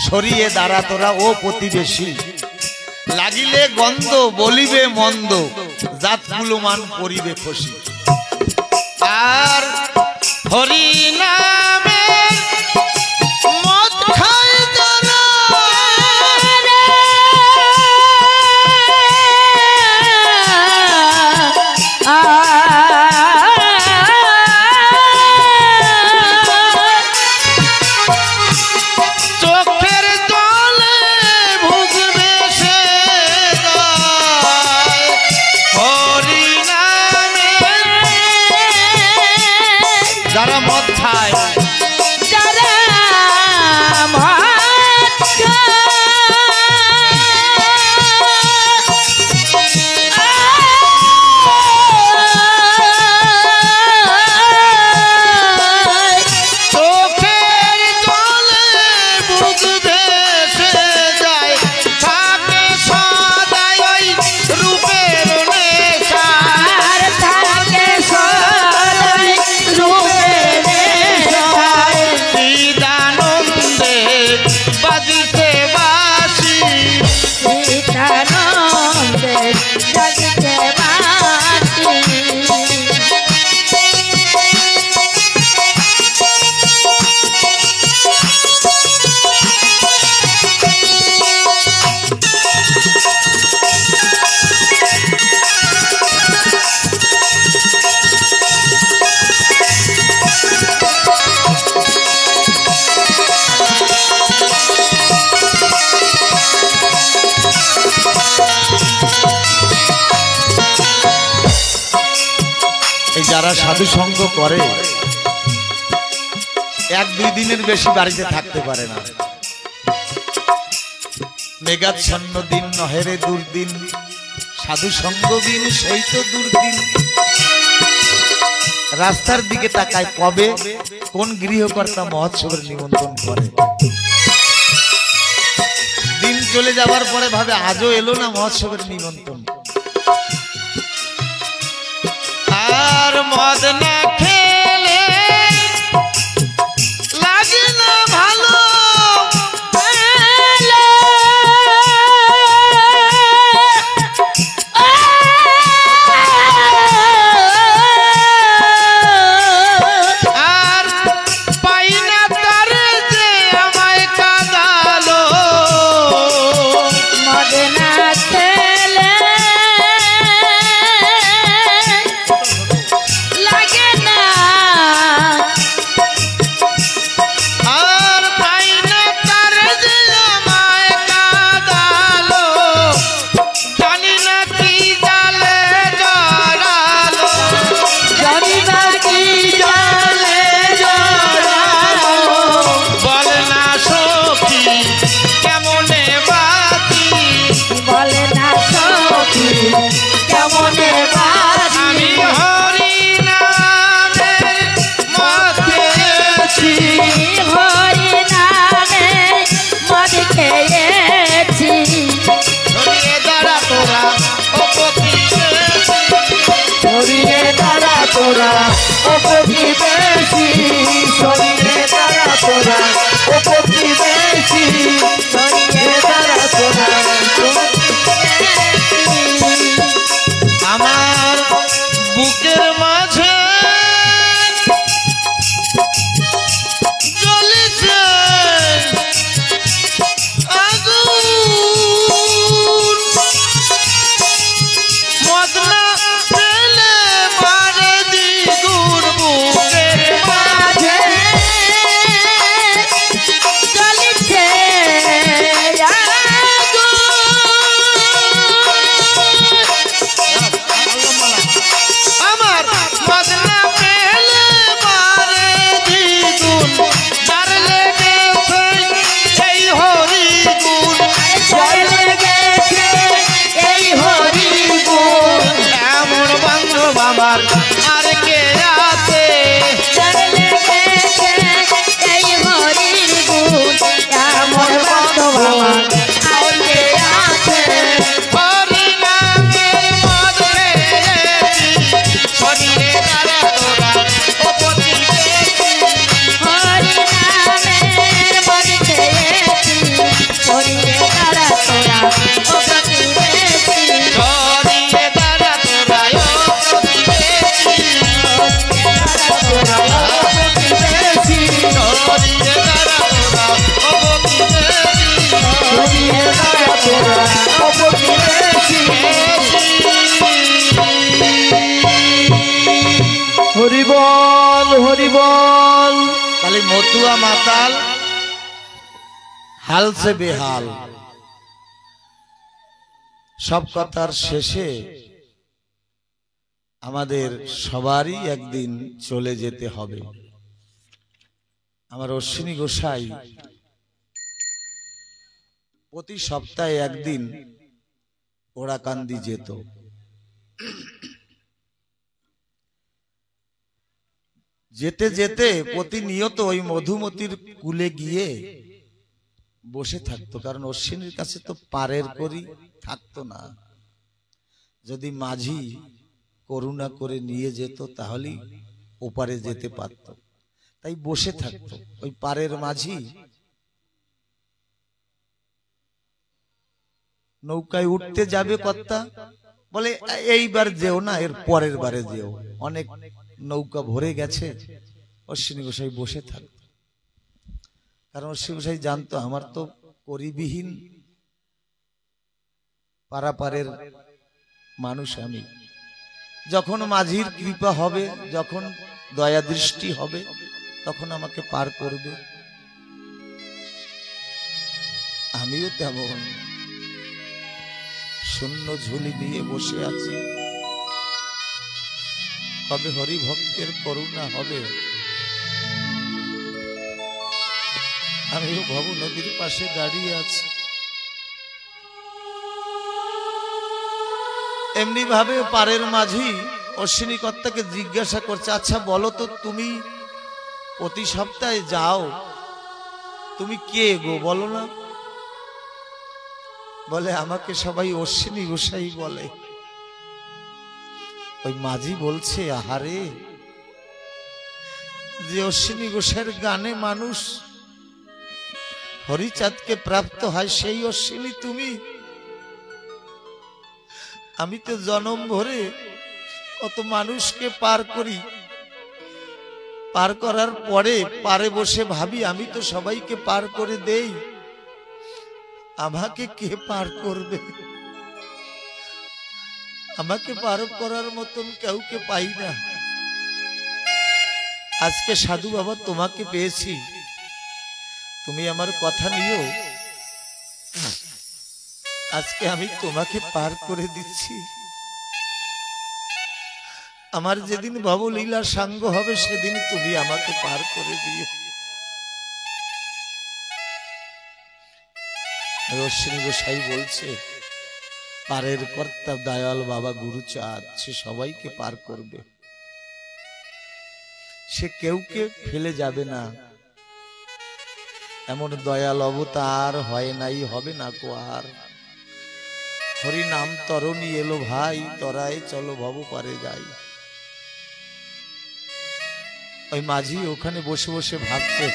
সরিয়ে দাঁড়া তোরা ও প্রতিবেশী, লাগিলে গন্ধ বলিবে মন্দ, জাতগুলো মান করিবে খুশি। আর হরিনামের মদ খায় যারা, চোখের জলে ভুগবে সে যায়, হরিনামের যারা মদ খায়, যারা চোখের জলে ভুগবে সে যায়, থাকে সদাই ওই রূপের নেশা, আর থাকে সদাই রূপের নেশায়, চিদানন্দে বাজিতে বাঁশি, চিদানন্দে বাজিতে বাঁশি। এই যারা সাধু সঙ্গ করে এক দুই দিনের বেশি বাড়িতে থাকতে পারে না, মেঘাচ্ছন্ন দিন নহেরে দুর্দিন, সাধু সঙ্গ বিন সেই তো দুর্দিন। রাস্তার দিকে তাকায় কবে কোন গৃহকর্তা মহোৎসবের নিমন্ত্রণ করে, দিন চলে যাবার পরে ভাবে আজও এলো না মহোৎসবের নিমন্ত্রণ। আর মদ না খেলে লাগে না ভালো, আর পাই না তার যে আমায় কাঁদালো, মদ না খেলে লাগে হরি বল, হরি বল। খালি মতুয়া মাতাল, হাল সে বেহাল। সব কথার শেষে আমাদের সবারই একদিন চলে যেতে হবে। আমার অশ্বিনী গোসাই প্রতি সপ্তাহে একদিন ওরাকান্দি যেত। যেতে যেতে প্রতিনিয়ত ওই মধুমতির কুলে গিয়ে বসে থাকতো, কারণ অশ্বিনীর কাছে তো পারের করি থাকতো না। যদি মাঝি করুণা করে নিয়ে যেত তাহলেই ওপারে যেতে পারত, তাই বসে থাকতো। ওই পারের মাঝি নৌকায় উঠতে যাবে, কর্তা বলে এইবার যেও না, এর পরের বারে যেও, অনেক নৌকা ভরে গেছে। অশ্বিনী গোসাই বসে থাকতো, কারণ অশ্বিনী গোসাই জানতো আমার তো করিবিহীন পারাপারের মানুষ আমি। যখন মাঝির কৃপা হবে, যখন দয়া দৃষ্টি হবে, তখন আমাকে পার করবে। আমিও তেমন শূন্য ঝুলি নিয়ে বসে আছি, কবে হরি ভক্তের করুণা হবে। আমিও ভব নদীর পাশে দাঁড়িয়ে আছি। এমনি ভাবে পারের মাঝি অশ্বিনী কর্তাকে জিজ্ঞাসা করছে, আচ্ছা বলো তো, তুমি প্রতি সপ্তাহে যাও, তুমি কে গো বলো না? বলে আমাকে সবাই অশ্বিনী গোসাই বলে। ওই মাঝি বলছে, আহারে, যে অশ্বিনী গোসাইয়ের গানে মানুষ হরিচাঁদকে প্রাপ্ত হয়, সেই অশ্বিনী তুমি? আমি তো জনম ভরে কত মানুষকে পার করি, পার করার পরে পারে বসে ভাবি আমি তো সবাইকে পার করে দেই, আমাকে কে পার করবে? আমাকে পার করার মতন কাউকে পাই না। আজকে সাধু বাবা তোমাকে পেয়েছি, তুমি আমার কথা নিও, আজকে আমি তোমাকে পার করে দিচ্ছি। আমার যেদিন ভবলীলা সাঙ্গ হবে সেদিন তুমি আমাকে পার করে দিও। অশ্বিনী গোসাই বলছে, পারের কর্তা দয়াল বাবা গুরুচাঁদ সে সবাইকে পার করবে, সে কেউকে ফেলে যাবে না। এমন দয়াল অবতার হয় নাই, হবে না কো আর। হরি নাম তরণী এলো ভাই, তরায় চলো ভব পারে যাই। ওই মাঝি ওখানে বসে বসে ভাবছে,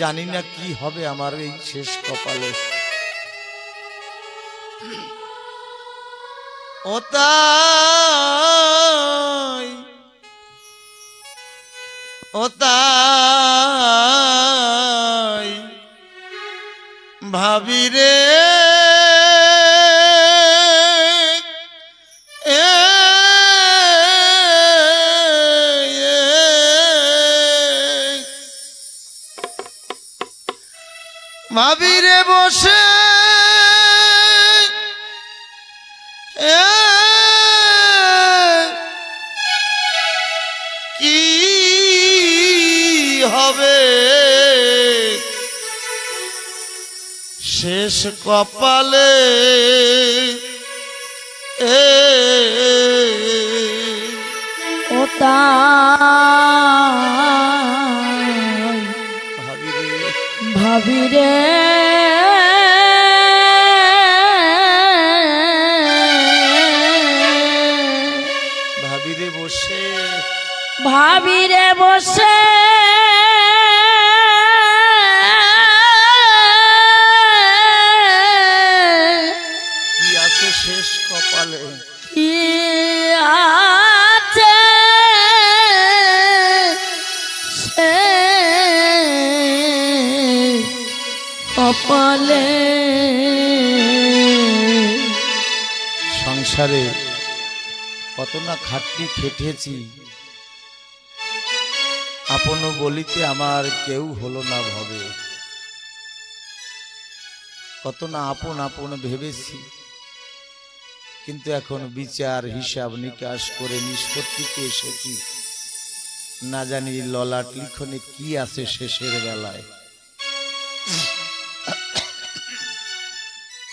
জানি না কি হবে আমার এই শেষ কপালে। ও তাই, ও তাই ভাবি রে, ভাবি রে বসে কি হবে শেষ কপালে। ও তাই ভাবি রে, ভাবি রে, ভাবি রে বসে, ভাবি রে বসে কি আছে শেষ কপালে। কি আছে সে কপালে। সংসারে কত কত না খাটনি খেটেছি, আপন বলিতে আমার কেউ হলো না ভবে। কত না আপন আপন ভেবেছি, কিন্তু এখন বিচার হিসাব নিকাশ করে নিষ্পত্তিতে এসেছি। না জানি ললাট লিখনে কি আছে শেষের বেলায়।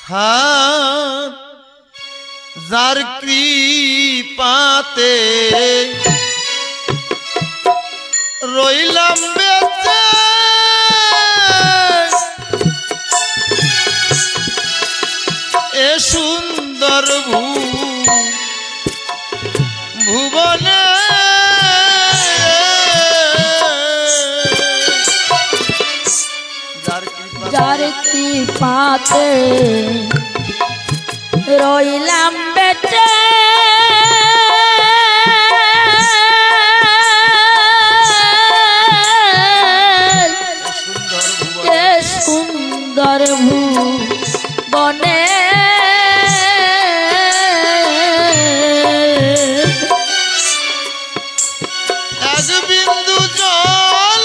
হ্যাঁ, যার কৃপাতে রইলাম বেঁচে, এ সুন্দর ভুবনে যার কৃপাতে রইলাম বেঁচে, এ সুন্দর ভুবনে এক বিন্দু জল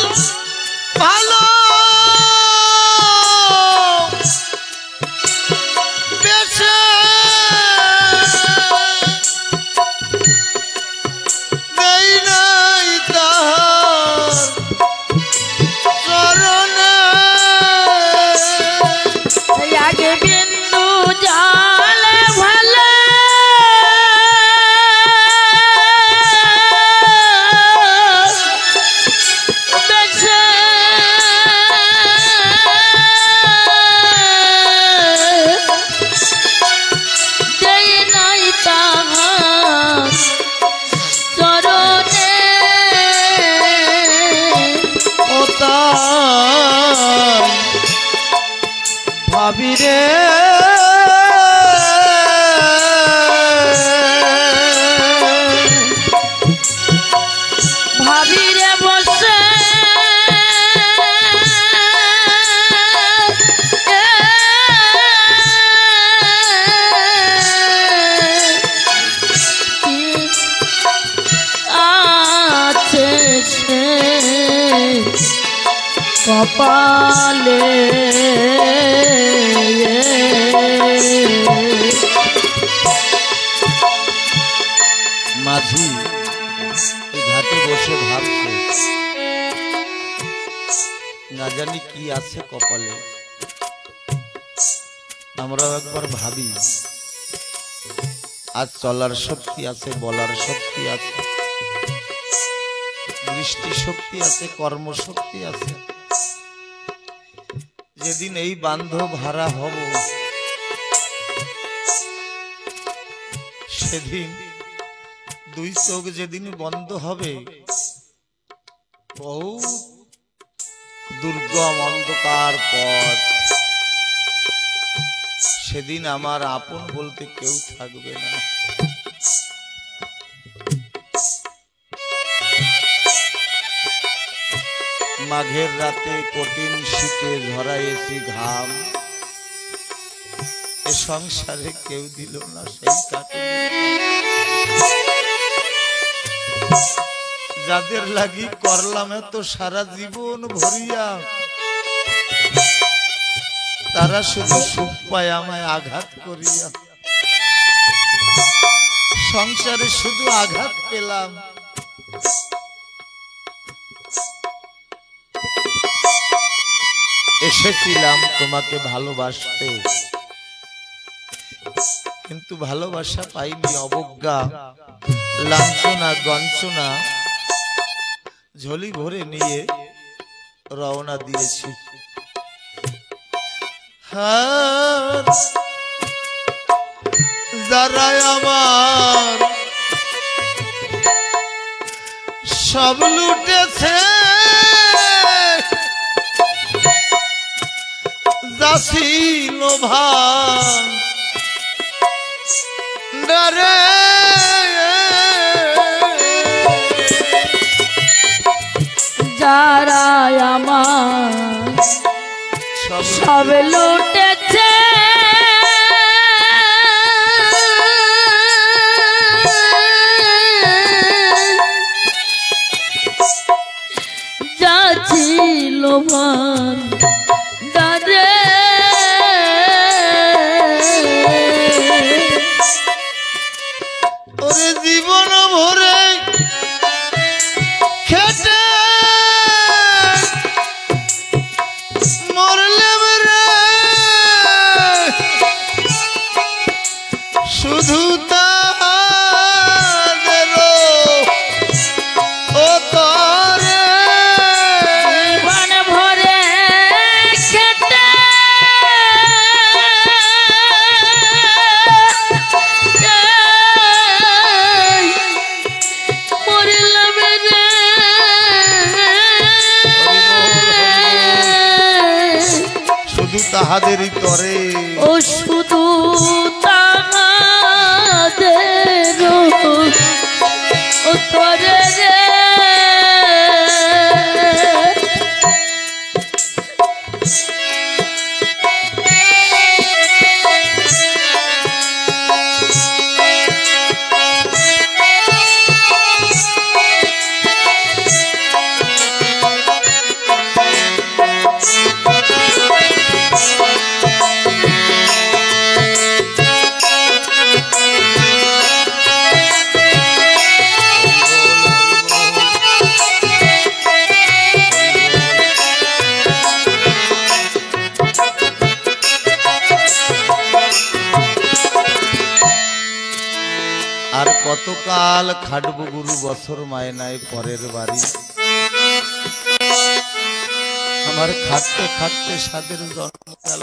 ভালো বেশে নেই নাই তাহার চরণে, এক বিন্দু জল ভালো বেশে দেই নাই তাহার চরণে। ও তাই ভাবি রে ভাবি রে বসে কি আছে সে কপালে, মাঝি এই ঘাটে বসে ভাবছে, না জানি কি আছে কপালে। আমরাও একবার ভাবি, আজ চলার শক্তি আছে, বলার শক্তি আছে, দৃষ্টি শক্তি আছে, কর্মশক্তি আছে। যেদিন এই বান্ধব হারা হব, সেদিন দুই চোখ যেদিন বন্ধ হবে, বহু দুর্গম অন্ধকার পথ, সেদিন আমার আপন বলতে কেউ থাকবে না। মাঘের রাতে কঠিন শীতে ঝরাইছি ঘাম, এ সংসারে কেউ দিল না সেই কাটুনি। যাদের লাগি করলাম এত সারা জীবন ভরিয়া, তারা শুধু সুখ পায় আমায় আঘাত করিয়া। সংসারে শুধু আঘাত পেলাম। এসেছিলাম তোমাকে ভালোবাসতে, কিন্তু ভালোবাসা পাইনি, অবজ্ঞা লাঞ্ছনা গঞ্চনা ঝোলি ভরে নিয়ে রওনা দিয়েছি। যারা আমার সব লুটেছে, যাছিল ভান ডরে, যারা আমার সব লুটেছে, তাহাদেরই তরে ও শুধু তাহাদের ও তরে রে আর কতকাল খাটবো গুরু বছর মায়নায় পরের বাড়ি আমার খাটতে খাটতে সাদের জন্ম গেল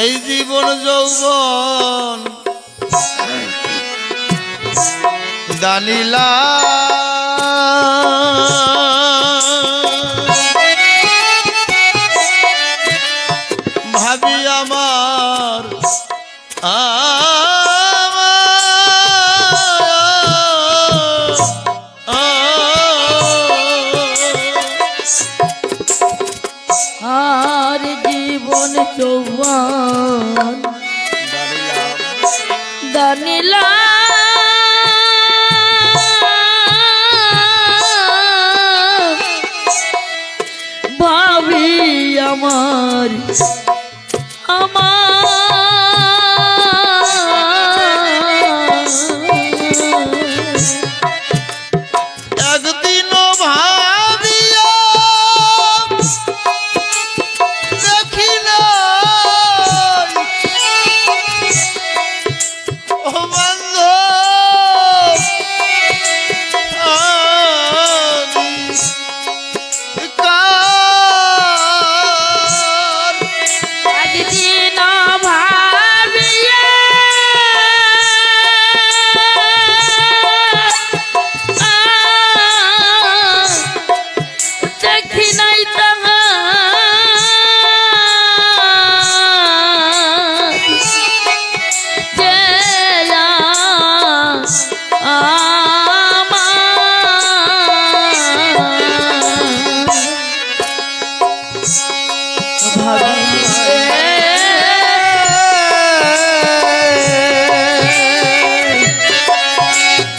এই জীবন যৌবন দানিলা ভাবি আমার আর জীবন যৌবন দানিলা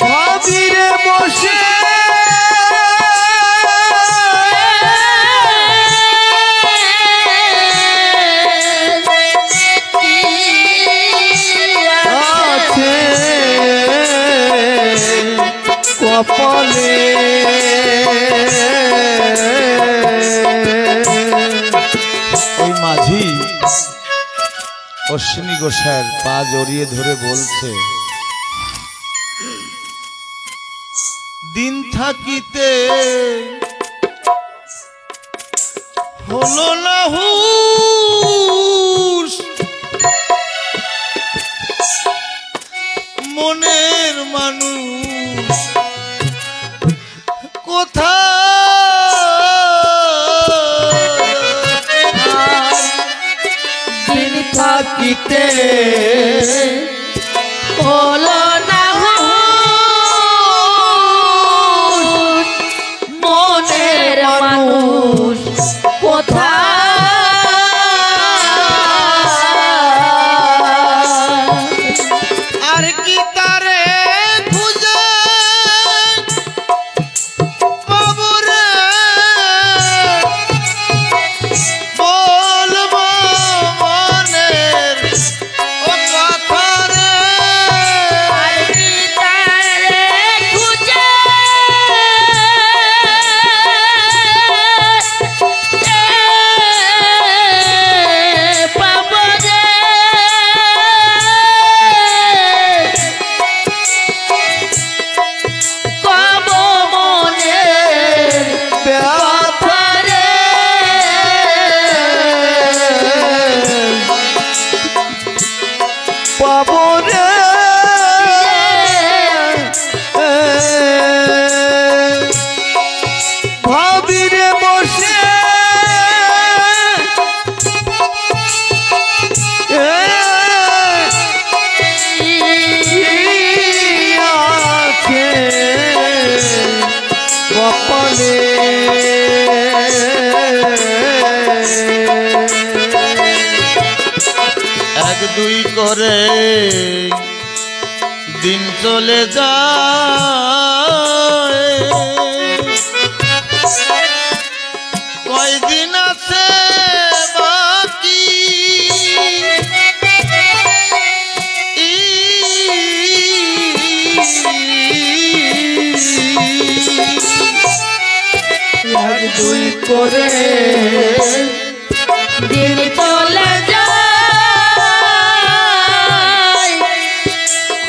ভাবিরে বসে আছে কপালে ওই মাঝি অশ্বিনী গোসাইয়ের পা জড়িয়ে ধরে বলছে, দিন থাকিতে হলো না হুশ, মনের মানুষ কোথায়, দিন থাকিতে হলো না হুঁশ, মনের মানুষ কোথায়। আর কি তারে খুঁজে পাবো রে, বলবো মনের ও কথা রে। আর কি তারে খুঁজে পাবো রে, কব মনের কথা রে। পাবো রে ভাবিরে বসে আছে কপালে এক দুই করে দিন চলে যায়, কয়দিন আছে বাকি, এক দুই করে দিন চলে যায়,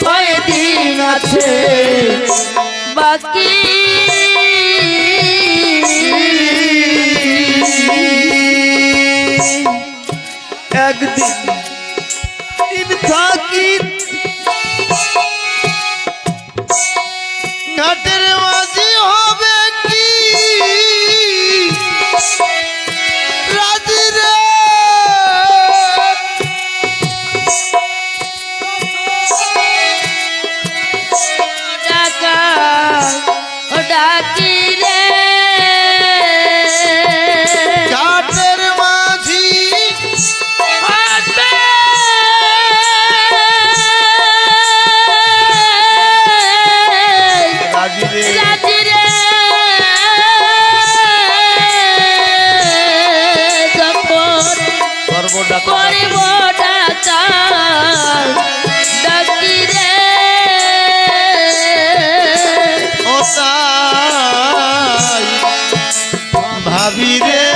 কয়দিন আছে বাকি। একদিন দিন থাকি ঘাটের মাঝি হবে কি রাজি রে, ডাকা ডাকি রে, ঘাটের মাঝি হবে রাজি রে, রাজি রে, যখন করবো ডাকা করিব ডাকা ডাকি রে, ও তাই ভাবি রে,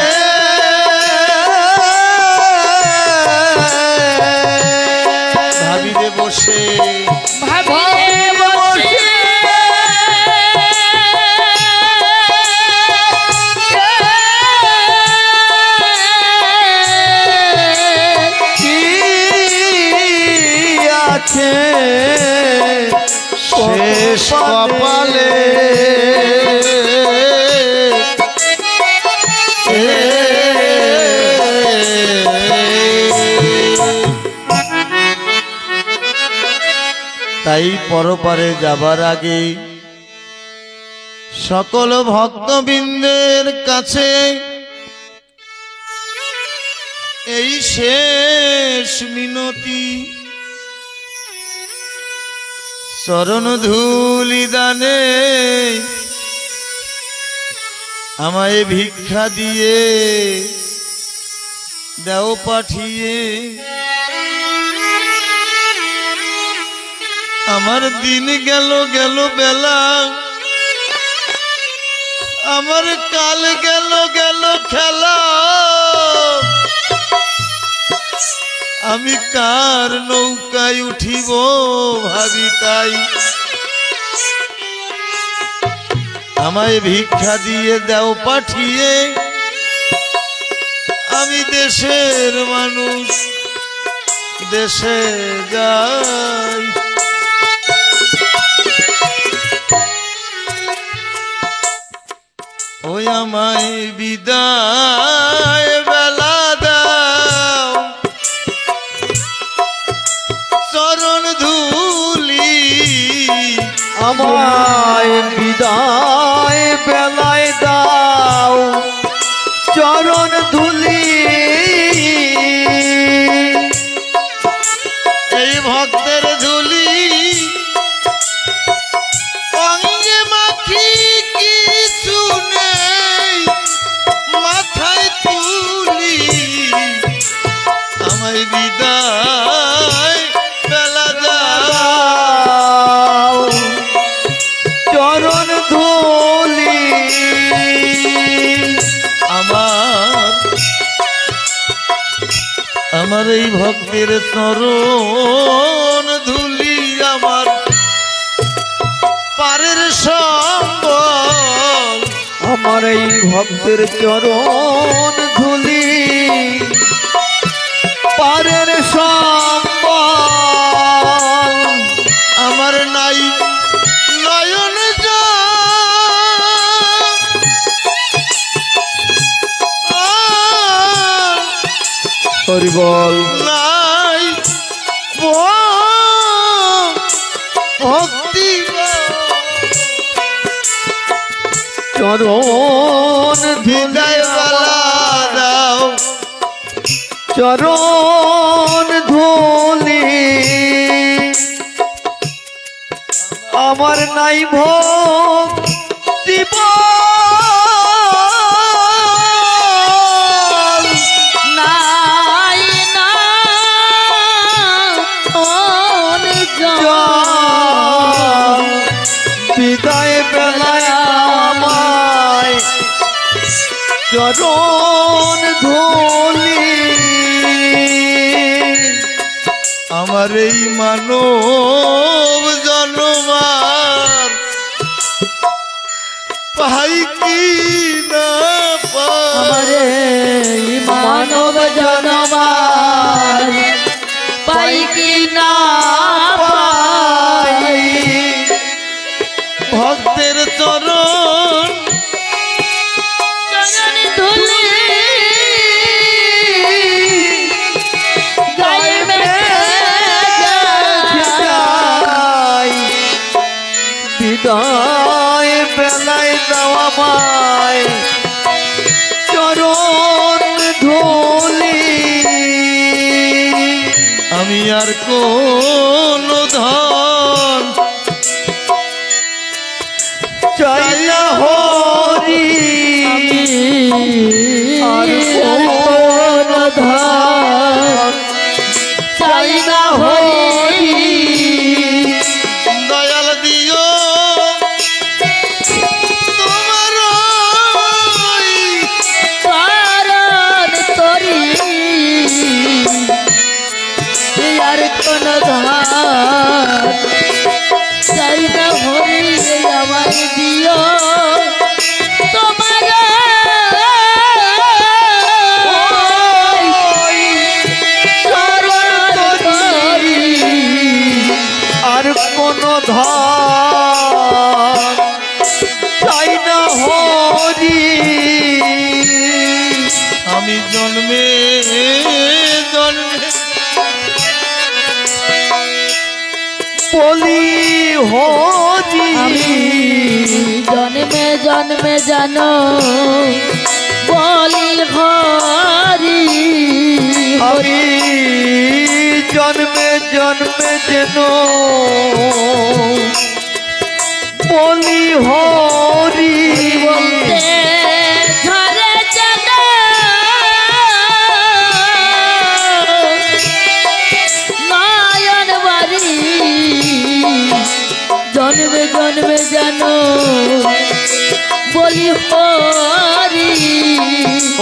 ভাবি রে বসে ভাবিরে বসে কি আছে শেষ কপালে, তাই তাই পরপারে যাবার আগে সকল ভক্তবৃন্দের কাছে এই শেষ মিনতি, চরণ ধূলি দানে আমায় ভিক্ষা দিয়ে দাও পাঠিয়ে। আমার দিন গেল গেল বেলা, আমার কাল গেল গেল খেলা, আমি কার নৌকায় উঠিব ভাবি তাই। আমায় ভিক্ষা দিয়ে দাও পাঠিয়ে, আমি দেশের মানুষ দেশে যাই। ওই আমায় বিদায় বেলা দাও, চরণ ধূলি আমায় বিদায় বেলায় দাও, চরণ ধুলি। এই ভক্তের ধুলি অঙ্গে মাখি কিছু নেই, মাথায় তুলি আমায় বিদায় বেলা দাও, চরণ ধুলি। আমার এই ভক্তের চরণ ধুলি আমার পারের সম্বল। আমার এই ভক্তের চরণ ধুলি পারের সম্বল। আমার নাই নয়ন হরি বল। নাই ভক্তি চরণ বিদায় বেলা দাও, চরণ ধুলি। আমার নাই ভক্তি বল। নাই না বিদায় বেলায় আমায় চরণ ধুলি। আমার এই মানব জন্মার পাই কি না পাই, মানব জনমার পাই কি না পাই। ভক্তের চরণ চরণ ধুলি গায়ে যাই। বিদায় বেলায় দেওয়া মায় চরণ ধুলি। আমি আর কোন ধন চাই না হরি আর কোন ধান চাই না হরি। দয়াল দিও তোমার কারণ তরি আর কোন ধার চাই না হরি। আমার দিও তোমার জন্মে জন্মে জানো বলি হরি আমি জন্মে জন্মে যেন বলি হরি বলতে ঝরে জানো নয়ন বাড়ি জন্মে জন্মে জানো বলি হরি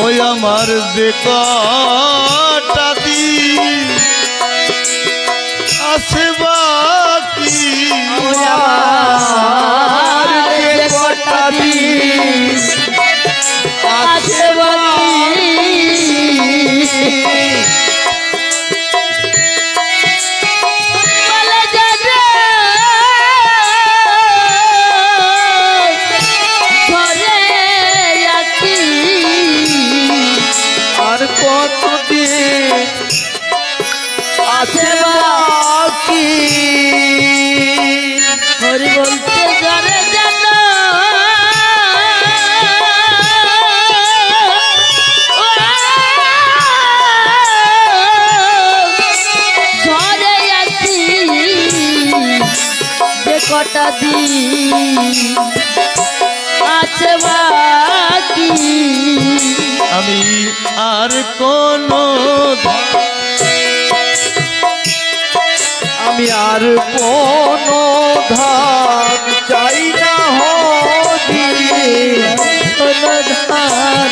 ওই আমার বেকাটা দিন আছে বাকি আমার যে কটা দিন আছে বাকি বলে জানো ঘরে আছি আর কতদিন আছে বাকি হরি বলতে ঘরে জানো ঘরে আছি যে কটা দিন আছে বাকি আমি আর কোনো আমি আর কোনো ধান চাই না হরি কোনো ধান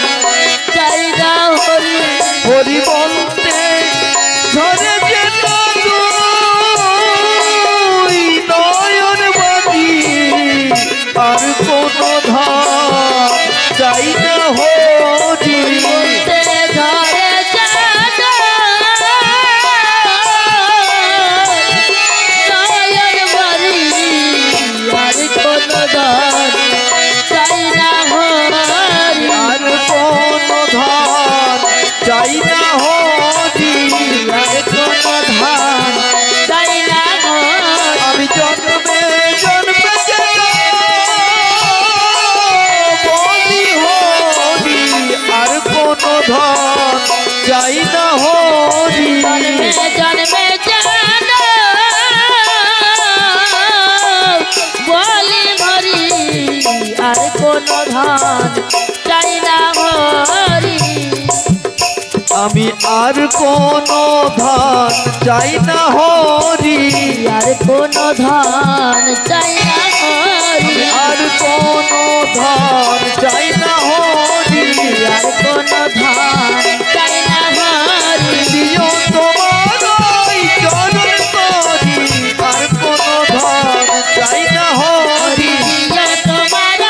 চাই না হরি হরি বলতে ঝরে যেত দুই নয়ন বাদি আর কোনো ধান চাই না হরি বলতে ঘরে জানো নয়ন বাড়ি আর কোনো ধান চাই না হরি আর কোনো ধান চাই না হরি আর কোনো ধান চাই না হরি আমি জন্মে জন্মে যেন বলি হরি আর কোনো ধান চাই না হরি জন্মে জন্মে জানো বলি হরি আর কোনো ধান চাই না হরি আমি আর কোনো ধান চাই না হরি আর কোনো ধান চাই না হরি আর কোনো ধান চাই না হরি আর কোনো ধান চাই না হরি দিও তোমার ওই চরণ তরি আর কোনো ধান চাই না হরি প্রিয় তোমার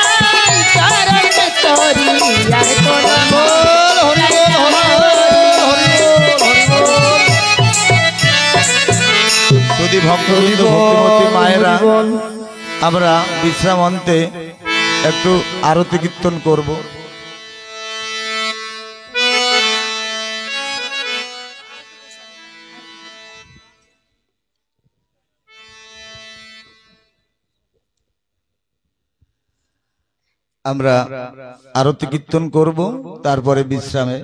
চরণ তরি আর কোনো যদি ভক্তবৃন্দ ভক্তিমতী মায়েরা আমরা বিশ্রাম অন্তে একটু আরতি কীর্তন করব। আমরা আরতি কীর্তন করব, তারপরে বিশ্রামে